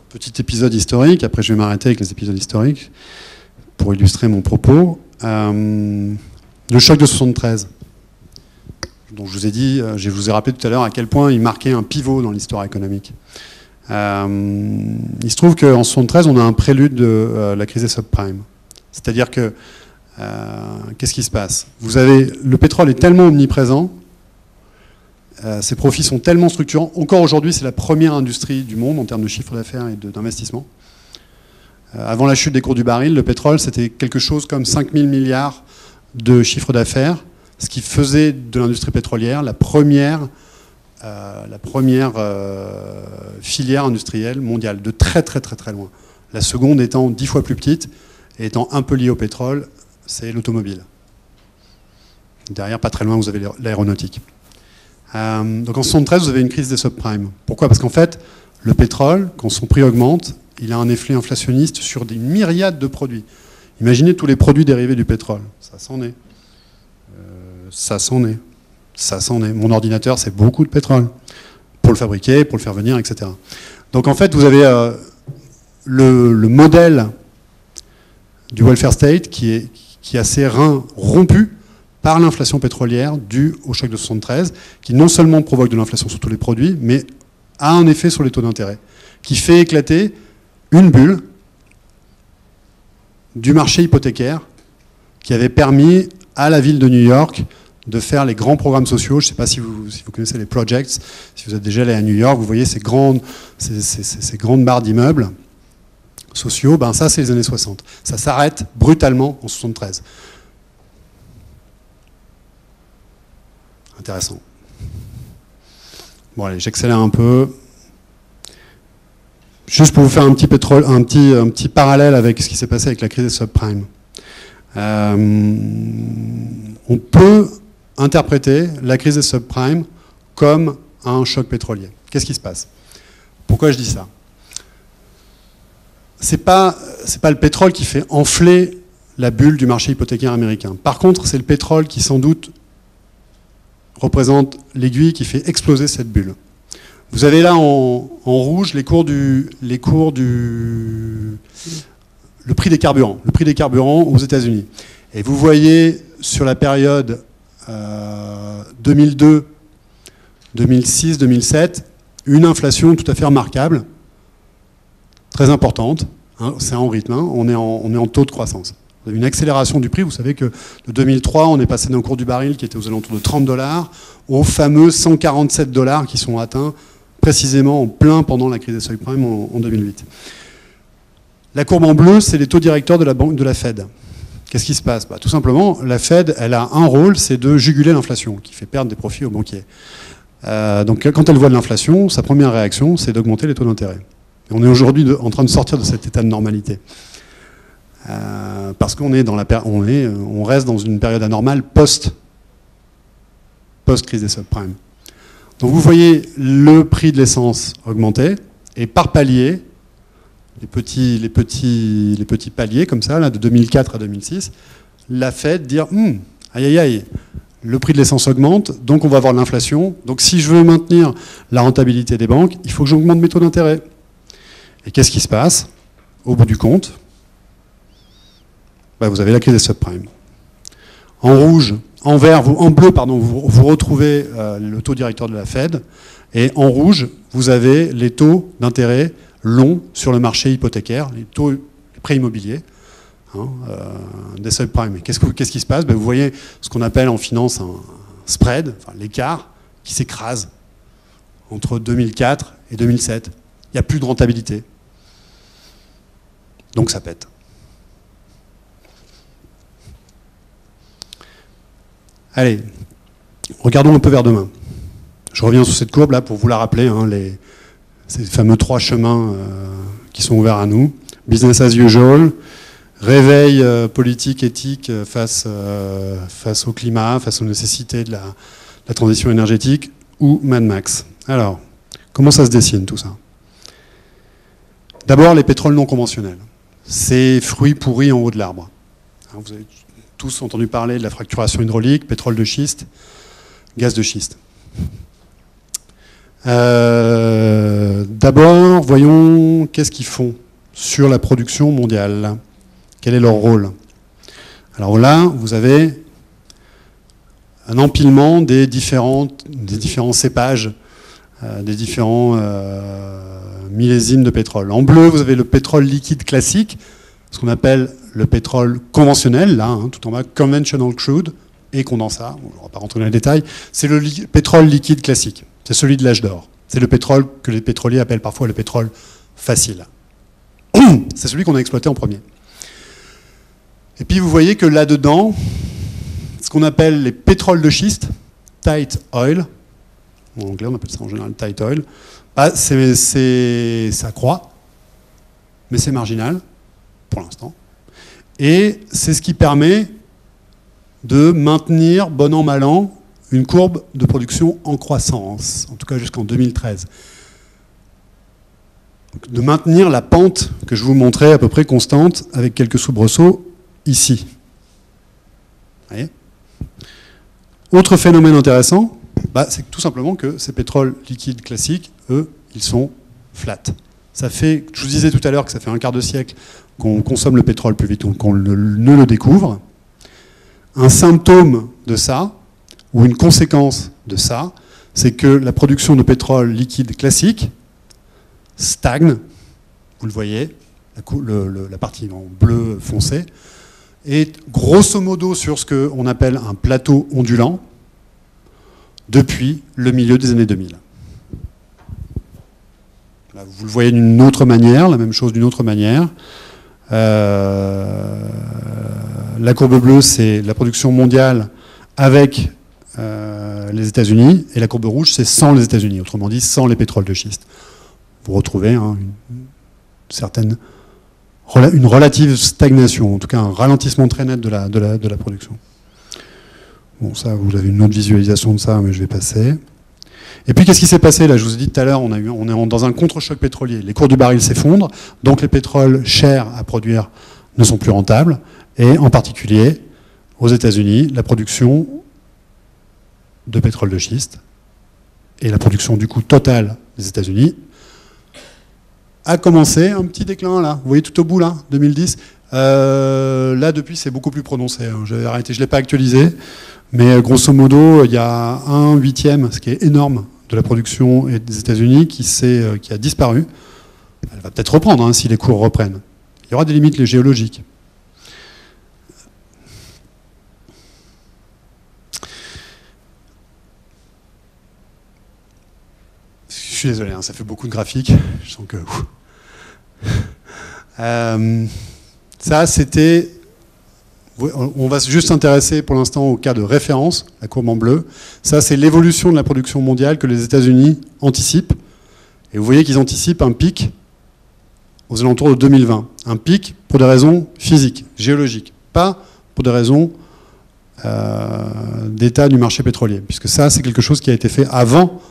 Petit épisode historique, après je vais m'arrêter avec les épisodes historiques pour illustrer mon propos. Le choc de 73, dont je vous ai dit, je vous ai rappelé tout à l'heure à quel point il marquait un pivot dans l'histoire économique. Il se trouve qu'en 73, on a un prélude de la crise des subprimes. C'est-à-dire que, qu'est-ce qui se passe? Le pétrole est tellement omniprésent, ses profits sont tellement structurants. Encore aujourd'hui, c'est la première industrie du monde en termes de chiffre d'affaires et d'investissement. Avant la chute des cours du baril, le pétrole, c'était quelque chose comme 5 000 milliards de chiffre d'affaires, ce qui faisait de l'industrie pétrolière la première filière industrielle mondiale, de très très très très loin. La seconde étant 10 fois plus petite et étant un peu liée au pétrole, c'est l'automobile. Derrière, pas très loin, vous avez l'aéronautique. Donc en 73, vous avez une crise des subprimes. Pourquoi? Parce qu'en fait, le pétrole, quand son prix augmente, il a un effet inflationniste sur des myriades de produits. Imaginez tous les produits dérivés du pétrole. Ça s'en est. Ça s'en est. Ça s'en est. Mon ordinateur, c'est beaucoup de pétrole. Pour le fabriquer, pour le faire venir, etc. Donc en fait, vous avez le modèle du welfare state qui a ses reins rompus par l'inflation pétrolière due au choc de 73, qui non seulement provoque de l'inflation sur tous les produits, mais a un effet sur les taux d'intérêt, qui fait éclater une bulle du marché hypothécaire qui avait permis à la ville de New York de faire les grands programmes sociaux. Je ne sais pas si vous connaissez les projects, si vous êtes déjà allé à New York, vous voyez ces grandes barres d'immeubles sociaux, ça c'est les années 60. Ça s'arrête brutalement en 73. Intéressant. Bon allez, j'accélère un peu. Juste pour vous faire un petit parallèle avec ce qui s'est passé avec la crise des subprimes. On peut interpréter la crise des subprimes comme un choc pétrolier. Qu'est-ce qui se passe? Pourquoi je dis ça? C'est pas le pétrole qui fait enfler la bulle du marché hypothécaire américain. Par contre, c'est le pétrole qui sans doute représente l'aiguille qui fait exploser cette bulle. Vous avez là en rouge le prix des carburants aux États-Unis. Et vous voyez sur la période 2002, 2006, 2007, une inflation tout à fait remarquable, très importante. Hein, c'est en rythme, hein, on est en taux de croissance. Vous avez une accélération du prix. Vous savez que de 2003, on est passé d'un cours du baril qui était aux alentours de $30 aux fameux $147 qui sont atteints précisément en plein pendant la crise des subprimes en 2008. La courbe en bleu, c'est les taux directeurs de la Fed. Qu'est-ce qui se passe? Tout simplement, la Fed, elle a un rôle, c'est de juguler l'inflation, qui fait perdre des profits aux banquiers. Donc quand elle voit de l'inflation, sa première réaction, c'est d'augmenter les taux d'intérêt. Et on est aujourd'hui en train de sortir de cet état de normalité. Parce qu'on est on reste dans une période anormale post-crise des subprimes. Donc vous voyez le prix de l'essence augmenter, et par palier, les petits paliers comme ça, là, de 2004 à 2006, la Fed dire aïe aïe aïe, le prix de l'essence augmente, donc on va avoir de l'inflation. Donc si je veux maintenir la rentabilité des banques, il faut que j'augmente mes taux d'intérêt. Et qu'est-ce qui se passe? Au bout du compte, vous avez la crise des subprimes. En rouge, en bleu, vous retrouvez le taux directeur de la Fed, et en rouge, vous avez les taux d'intérêt longs sur le marché hypothécaire, les prêts immobiliers, des subprimes. Qu'est-ce qui se passe? Vous voyez ce qu'on appelle en finance un spread, enfin, l'écart qui s'écrase entre 2004 et 2007. Il n'y a plus de rentabilité. Donc ça pète. Allez, regardons un peu vers demain. Je reviens sur cette courbe là pour vous la rappeler, ces fameux 3 chemins qui sont ouverts à nous. Business as usual, réveil politique, éthique face au climat, face aux nécessités de la transition énergétique, ou Mad Max. Alors, comment ça se dessine tout ça? D'abord, les pétroles non conventionnels. Ces fruits pourris en haut de l'arbre. Vous avez tous entendu parler de la fracturation hydraulique, pétrole de schiste, gaz de schiste. D'abord, voyons qu'est-ce qu'ils font sur la production mondiale. Quel est leur rôle? Alors là, vous avez un empilement des différents cépages, des différents millésimes de pétrole. En bleu, vous avez le pétrole liquide classique, ce qu'on appelle le pétrole conventionnel, là, tout en bas, conventional crude et condensat. On ne va pas rentrer dans les détails. C'est le pétrole liquide classique. C'est celui de l'âge d'or. C'est le pétrole que les pétroliers appellent parfois le pétrole facile. C'est celui qu'on a exploité en premier. Et puis vous voyez que là-dedans, ce qu'on appelle les pétroles de schiste, tight oil, en anglais on appelle ça en général tight oil, ça croît, mais c'est marginal pour l'instant. Et c'est ce qui permet de maintenir, bon an, mal an, une courbe de production en croissance, en tout cas jusqu'en 2013. De maintenir la pente que je vous montrais à peu près constante, avec quelques soubresauts, ici. Vous voyez ? Autre phénomène intéressant, c'est tout simplement que ces pétroles liquides classiques, eux, ils sont flat. Ça fait, je vous disais tout à l'heure que ça fait un quart de siècle qu'on consomme le pétrole plus vite qu'on ne le découvre. Un symptôme de ça, ou une conséquence de ça, c'est que la production de pétrole liquide classique stagne, vous le voyez, la partie en bleu foncé, est grosso modo sur ce qu'on appelle un plateau ondulant depuis le milieu des années 2000. Là, vous le voyez d'une autre manière, la même chose d'une autre manière. La courbe bleue, c'est la production mondiale avec les États-Unis, et la courbe rouge, c'est sans les États-Unis, autrement dit, sans les pétroles de schiste. Vous retrouvez une relative stagnation, en tout cas un ralentissement très net de la production. Bon, ça, vous avez une autre visualisation de ça, mais je vais passer. Et puis, qu'est-ce qui s'est passé là? Je vous ai dit tout à l'heure, on est dans un contre-choc pétrolier. Les cours du baril s'effondrent, donc les pétroles chers à produire ne sont plus rentables. Et en particulier, aux États-Unis, la production de pétrole de schiste et la production du coup totale des États-Unis, a commencé un petit déclin là. Vous voyez tout au bout là, 2010. Là depuis c'est beaucoup plus prononcé. Hein. J'avais arrêté, je l'ai pas actualisé, mais grosso modo il y a 1/8, ce qui est énorme, de la production des États-Unis qui a disparu. Elle va peut-être reprendre hein, si les cours reprennent. Il y aura des limites géologiques. Je suis désolé, hein, ça fait beaucoup de graphiques. Je sens que... ça, c'était... On va juste s'intéresser pour l'instant au cas de référence, la courbe en bleu. Ça, c'est l'évolution de la production mondiale que les États-Unis anticipent. Et vous voyez qu'ils anticipent un pic aux alentours de 2020. Un pic pour des raisons physiques, géologiques, pas pour des raisons d'état du marché pétrolier. Puisque ça, c'est quelque chose qui a été fait avant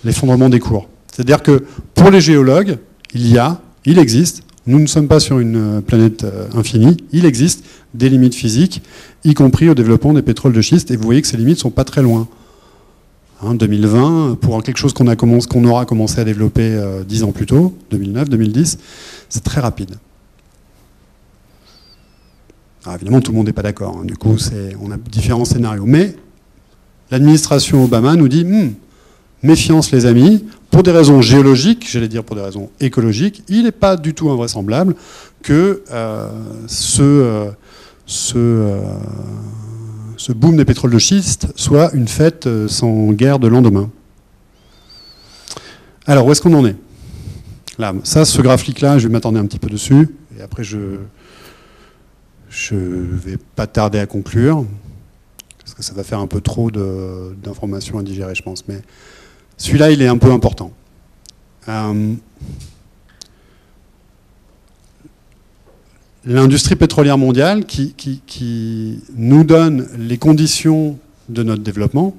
l'effondrement des cours. C'est-à-dire que pour les géologues, il existe, nous ne sommes pas sur une planète infinie, il existe des limites physiques, y compris au développement des pétroles de schiste, et vous voyez que ces limites ne sont pas très loin. Hein, 2020, pour quelque chose qu'on aura commencé à développer 10 ans plus tôt, 2009, 2010, c'est très rapide. Alors évidemment, tout le monde n'est pas d'accord, hein, du coup, on a différents scénarios. Mais l'administration Obama nous dit méfiance les amis, pour des raisons géologiques, j'allais dire pour des raisons écologiques, il n'est pas du tout invraisemblable que ce boom des pétroles de schiste soit une fête sans guerre de lendemain. Alors, où est-ce qu'on en est? Là, ça, ce graphique-là, je vais m'attarder un petit peu dessus, et après je vais pas tarder à conclure, parce que ça va faire un peu trop d'informations à digérer, je pense, mais celui-là, il est un peu important. L'industrie pétrolière mondiale qui nous donne les conditions de notre développement,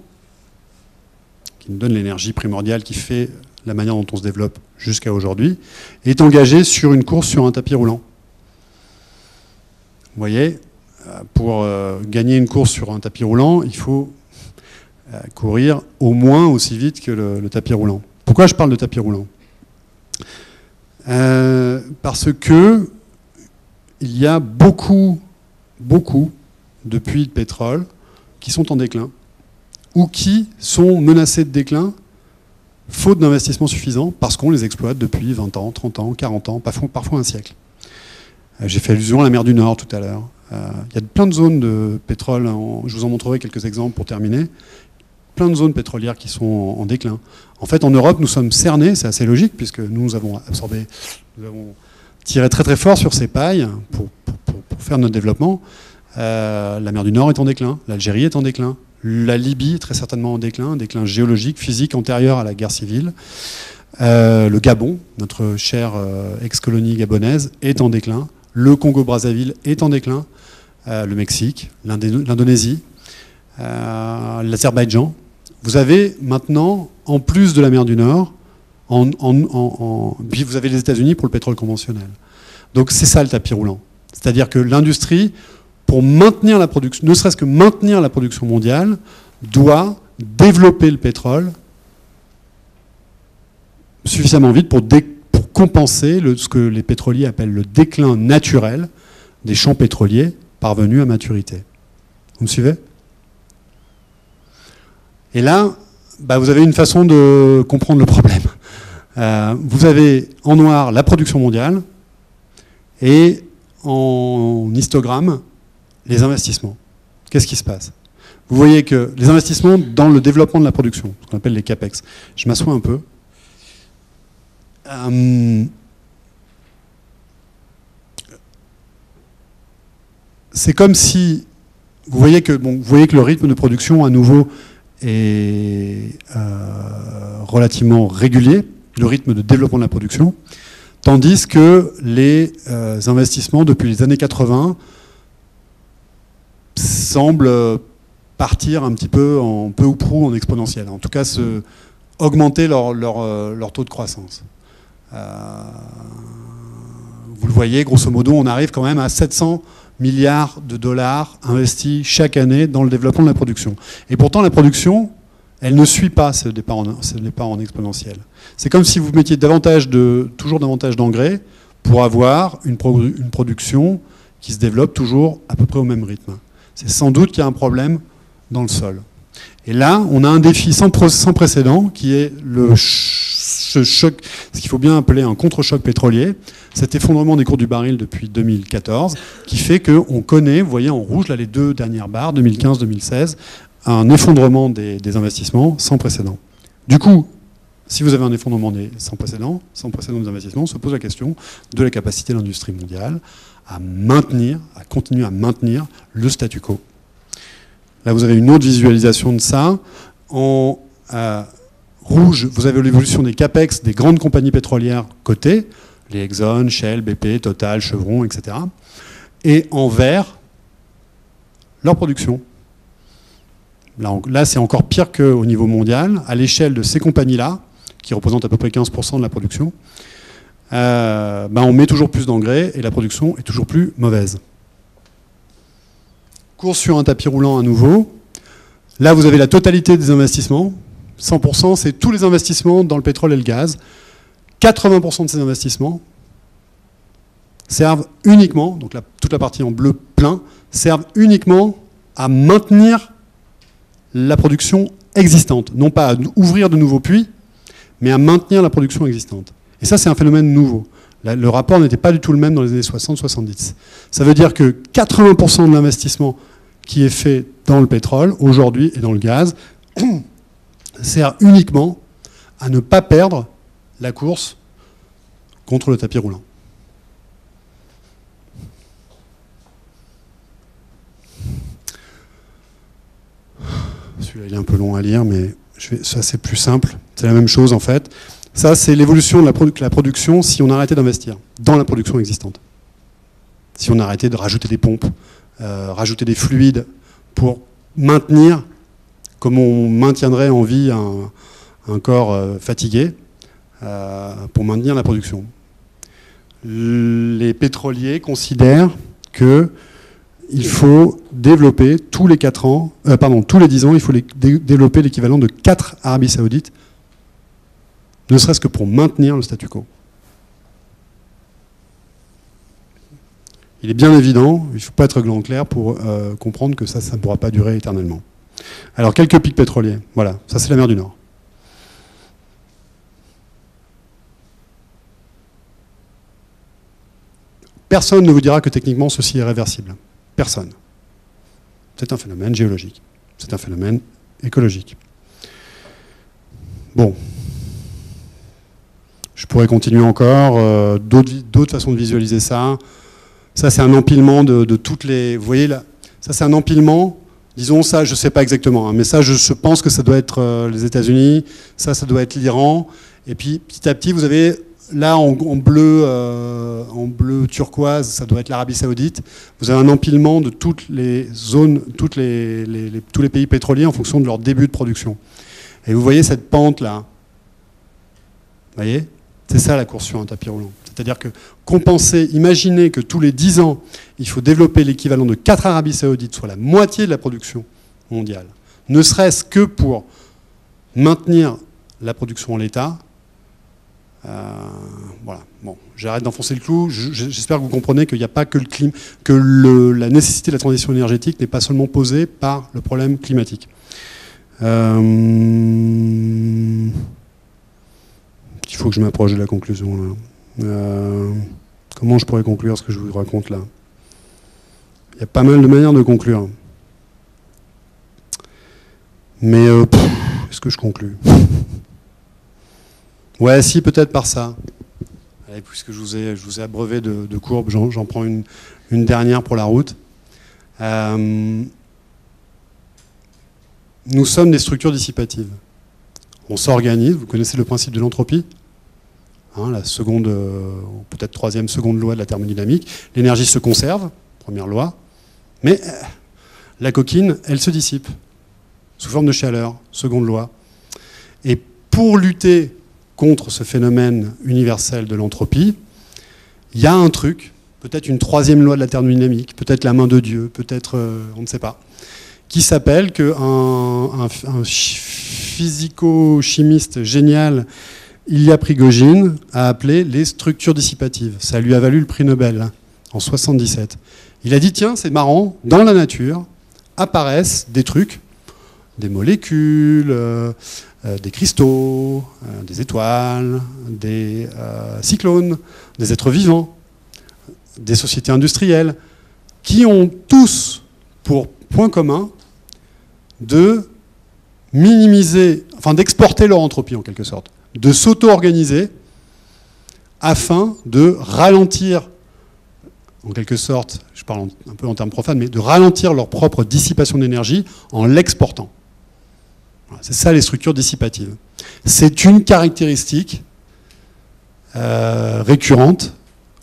qui nous donne l'énergie primordiale qui fait la manière dont on se développe jusqu'à aujourd'hui, est engagée sur une course sur un tapis roulant. Vous voyez, pour gagner une course sur un tapis roulant, il faut courir au moins aussi vite que le tapis roulant. Pourquoi je parle de tapis roulant? Parce que il y a beaucoup de puits de pétrole qui sont en déclin ou qui sont menacés de déclin faute d'investissement suffisant parce qu'on les exploite depuis 20 ans, 30 ans, 40 ans, parfois un siècle. J'ai fait allusion à la mer du Nord tout à l'heure. Il y a plein de zones de pétrole, je vous en montrerai quelques exemples pour terminer, plein de zones pétrolières qui sont en déclin. En fait, en Europe, nous sommes cernés, c'est assez logique, puisque nous avons tiré très très fort sur ces pailles pour faire notre développement. La mer du Nord est en déclin, l'Algérie est en déclin, la Libye est très certainement en déclin, un déclin géologique, physique, antérieur à la guerre civile. Le Gabon, notre chère ex-colonie gabonaise, est en déclin. Le Congo-Brazzaville est en déclin. Le Mexique, l'Indonésie, l'Azerbaïdjan. Vous avez maintenant, en plus de la mer du Nord, puis vous avez les États-Unis pour le pétrole conventionnel. Donc c'est ça le tapis roulant. C'est-à-dire que l'industrie, pour maintenir la production, ne serait-ce que maintenir la production mondiale, doit développer le pétrole suffisamment vite pour compenser ce que les pétroliers appellent le déclin naturel des champs pétroliers parvenus à maturité. Vous me suivez? Et là, vous avez une façon de comprendre le problème. Vous avez en noir la production mondiale et en histogramme les investissements. Qu'est-ce qui se passe? Vous voyez que les investissements dans le développement de la production, ce qu'on appelle les CAPEX. Je m'assois un peu. C'est comme si vous voyez que le rythme de production à nouveau est relativement régulier, le rythme de développement de la production, tandis que les investissements depuis les années 80 semblent partir un petit peu en peu ou prou en exponentiel, en tout cas augmenter leur taux de croissance. Vous le voyez, grosso modo, on arrive quand même à 700 milliards de dollars investis chaque année dans le développement de la production. Et pourtant, la production elle ne suit pas ce départ en exponentiel. C'est comme si vous mettiez toujours davantage d'engrais pour avoir une production qui se développe toujours à peu près au même rythme. C'est sans doute qu'il y a un problème dans le sol. Et là, on a un défi sans précédent qui est ce choc, ce qu'il faut bien appeler un contre-choc pétrolier, cet effondrement des cours du baril depuis 2014, qui fait qu'on connaît, vous voyez en rouge, là les 2 dernières barres, 2015-2016, un effondrement des investissements sans précédent. Du coup, si vous avez un effondrement sans précédent des investissements, on se pose la question de la capacité de l'industrie mondiale à continuer à maintenir le statu quo. Là, vous avez une autre visualisation de ça. En rouge, vous avez l'évolution des capex des grandes compagnies pétrolières cotées, les Exxon, Shell, BP, Total, Chevron, etc. Et en vert, leur production. Là, c'est encore pire qu'au niveau mondial. À l'échelle de ces compagnies-là, qui représentent à peu près 15% de la production, on met toujours plus d'engrais et la production est toujours plus mauvaise. Course sur un tapis roulant à nouveau. Là, vous avez la totalité des investissements. 100%, c'est tous les investissements dans le pétrole et le gaz. 80% de ces investissements servent uniquement, donc toute la partie en bleu plein, servent uniquement à maintenir la production existante. Non pas à ouvrir de nouveaux puits, mais à maintenir la production existante. Et ça, c'est un phénomène nouveau. Le rapport n'était pas du tout le même dans les années 60-70. Ça veut dire que 80% de l'investissement qui est fait dans le pétrole, aujourd'hui, et dans le gaz, sert uniquement à ne pas perdre la course contre le tapis roulant. Celui-là, il est un peu long à lire, mais ça, c'est plus simple. C'est la même chose, en fait. Ça, c'est l'évolution de la production si on arrêtait d'investir dans la production existante. Si on arrêtait de rajouter des pompes, rajouter des fluides pour maintenir, comme on maintiendrait en vie un corps fatigué, pour maintenir la production. Les pétroliers considèrent qu'il faut développer tous les 10 ans, il faut développer l'équivalent de 4 Arabies Saoudites, ne serait-ce que pour maintenir le statu quo. Il est bien évident, il ne faut pas être gland clair pour comprendre que ça ne pourra pas durer éternellement. Alors, quelques pics pétroliers. Voilà, ça c'est la mer du Nord. Personne ne vous dira que techniquement ceci est réversible. Personne. C'est un phénomène géologique. C'est un phénomène écologique. Bon. Je pourrais continuer encore. D'autres façons de visualiser ça. Ça, c'est un empilement de toutes les... Vous voyez là, ça, c'est un empilement. Disons ça, je ne sais pas exactement, hein, mais ça, je pense que ça doit être les États-Unis. Ça doit être l'Iran. Et puis, petit à petit, vous avez là en bleu turquoise, ça doit être l'Arabie Saoudite. Vous avez un empilement de toutes les zones, tous les pays pétroliers en fonction de leur début de production. Et vous voyez cette pente là. Vous voyez ? C'est ça la course sur un tapis roulant. C'est-à-dire que imaginez que tous les 10 ans, il faut développer l'équivalent de 4 Arabies Saoudites, soit la moitié de la production mondiale, ne serait-ce que pour maintenir la production en l'état. Voilà. Bon, j'arrête d'enfoncer le clou. J'espère que vous comprenez qu'il n'y a pas que le climat, que la nécessité de la transition énergétique n'est pas seulement posée par le problème climatique. Il faut que je m'approche de la conclusion là. Comment je pourrais conclure ce que je vous raconte là? Il y a pas mal de manières de conclure. Mais est-ce que je conclue? Ouais, si, peut-être par ça. Allez, puisque je vous ai abreuvé de courbes, j'en prends une dernière pour la route. Nous sommes des structures dissipatives. On s'organise, vous connaissez le principe de l'entropie, hein, la seconde, peut-être troisième seconde loi de la thermodynamique. L'énergie se conserve, première loi, mais la coquine, elle se dissipe, sous forme de chaleur, seconde loi. Et pour lutter contre ce phénomène universel de l'entropie, il y a un truc, peut-être une troisième loi de la thermodynamique, peut-être la main de Dieu, peut-être, on ne sait pas, qui s'appelle qu'un physico-chimiste génial, Ilya Prigogine, a appelé les structures dissipatives. Ça lui a valu le prix Nobel, hein, en 1977. Il a dit, tiens, c'est marrant, dans la nature apparaissent des trucs, des molécules, des cristaux, des étoiles, des cyclones, des êtres vivants, des sociétés industrielles, qui ont tous pour point commun de minimiser, enfin d'exporter leur entropie en quelque sorte, de s'auto-organiser afin de ralentir, en quelque sorte, je parle un peu en termes profanes, mais de ralentir leur propre dissipation d'énergie en l'exportant. Voilà, c'est ça les structures dissipatives. C'est une caractéristique récurrente,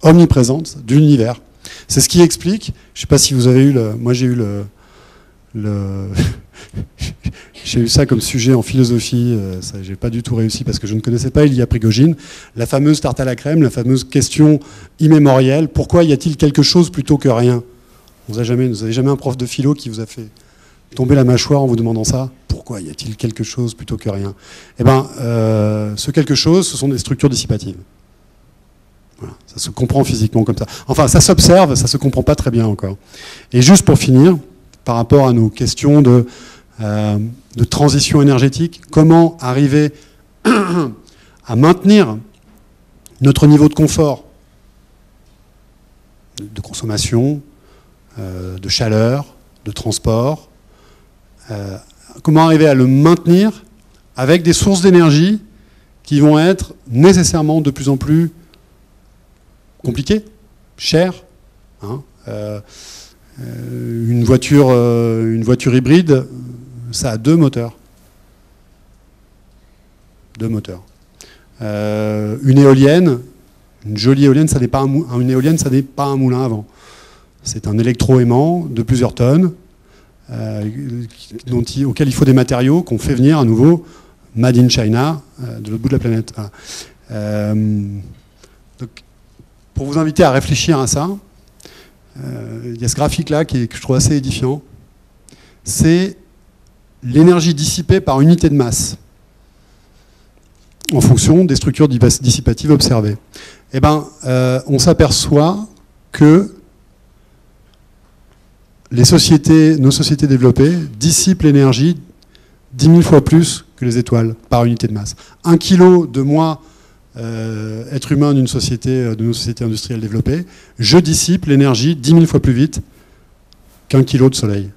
omniprésente de l'univers. C'est ce qui explique, je ne sais pas si vous avez eu moi j'ai eu j'ai eu ça comme sujet en philosophie, j'ai pas du tout réussi parce que je ne connaissais pas Ilya Prigogine, la fameuse tarte à la crème, la fameuse question immémorielle, pourquoi y a-t-il quelque chose plutôt que rien? Vous n'avez jamais un prof de philo qui vous a fait tomber la mâchoire en vous demandant ça? Pourquoi y a-t-il quelque chose plutôt que rien? Eh bien, ce quelque chose, ce sont des structures dissipatives. Voilà, ça se comprend physiquement comme ça. Enfin, ça s'observe, ça se comprend pas très bien encore. Et juste pour finir, par rapport à nos questions de transition énergétique, comment arriver à maintenir notre niveau de confort, de consommation, de chaleur, de transport, comment arriver à le maintenir avec des sources d'énergie qui vont être nécessairement de plus en plus compliquées, chères, hein, une voiture hybride, ça a deux moteurs. Une éolienne, une jolie éolienne, ça n'est pas une éolienne, ça n'est pas un moulin à vent. C'est un électroaimant de plusieurs tonnes auquel il faut des matériaux qu'on fait venir à nouveau made in China, de l'autre bout de la planète. Voilà. Donc, pour vous inviter à réfléchir à ça, il y a ce graphique-là que je trouve assez édifiant. C'est l'énergie dissipée par unité de masse en fonction des structures dissipatives observées. Eh ben, on s'aperçoit que nos sociétés développées dissipent l'énergie 10 000 fois plus que les étoiles par unité de masse. 1 kilo de moi, être humain de nos sociétés industrielles développées, je dissipe l'énergie 10 000 fois plus vite qu'1 kilo de soleil.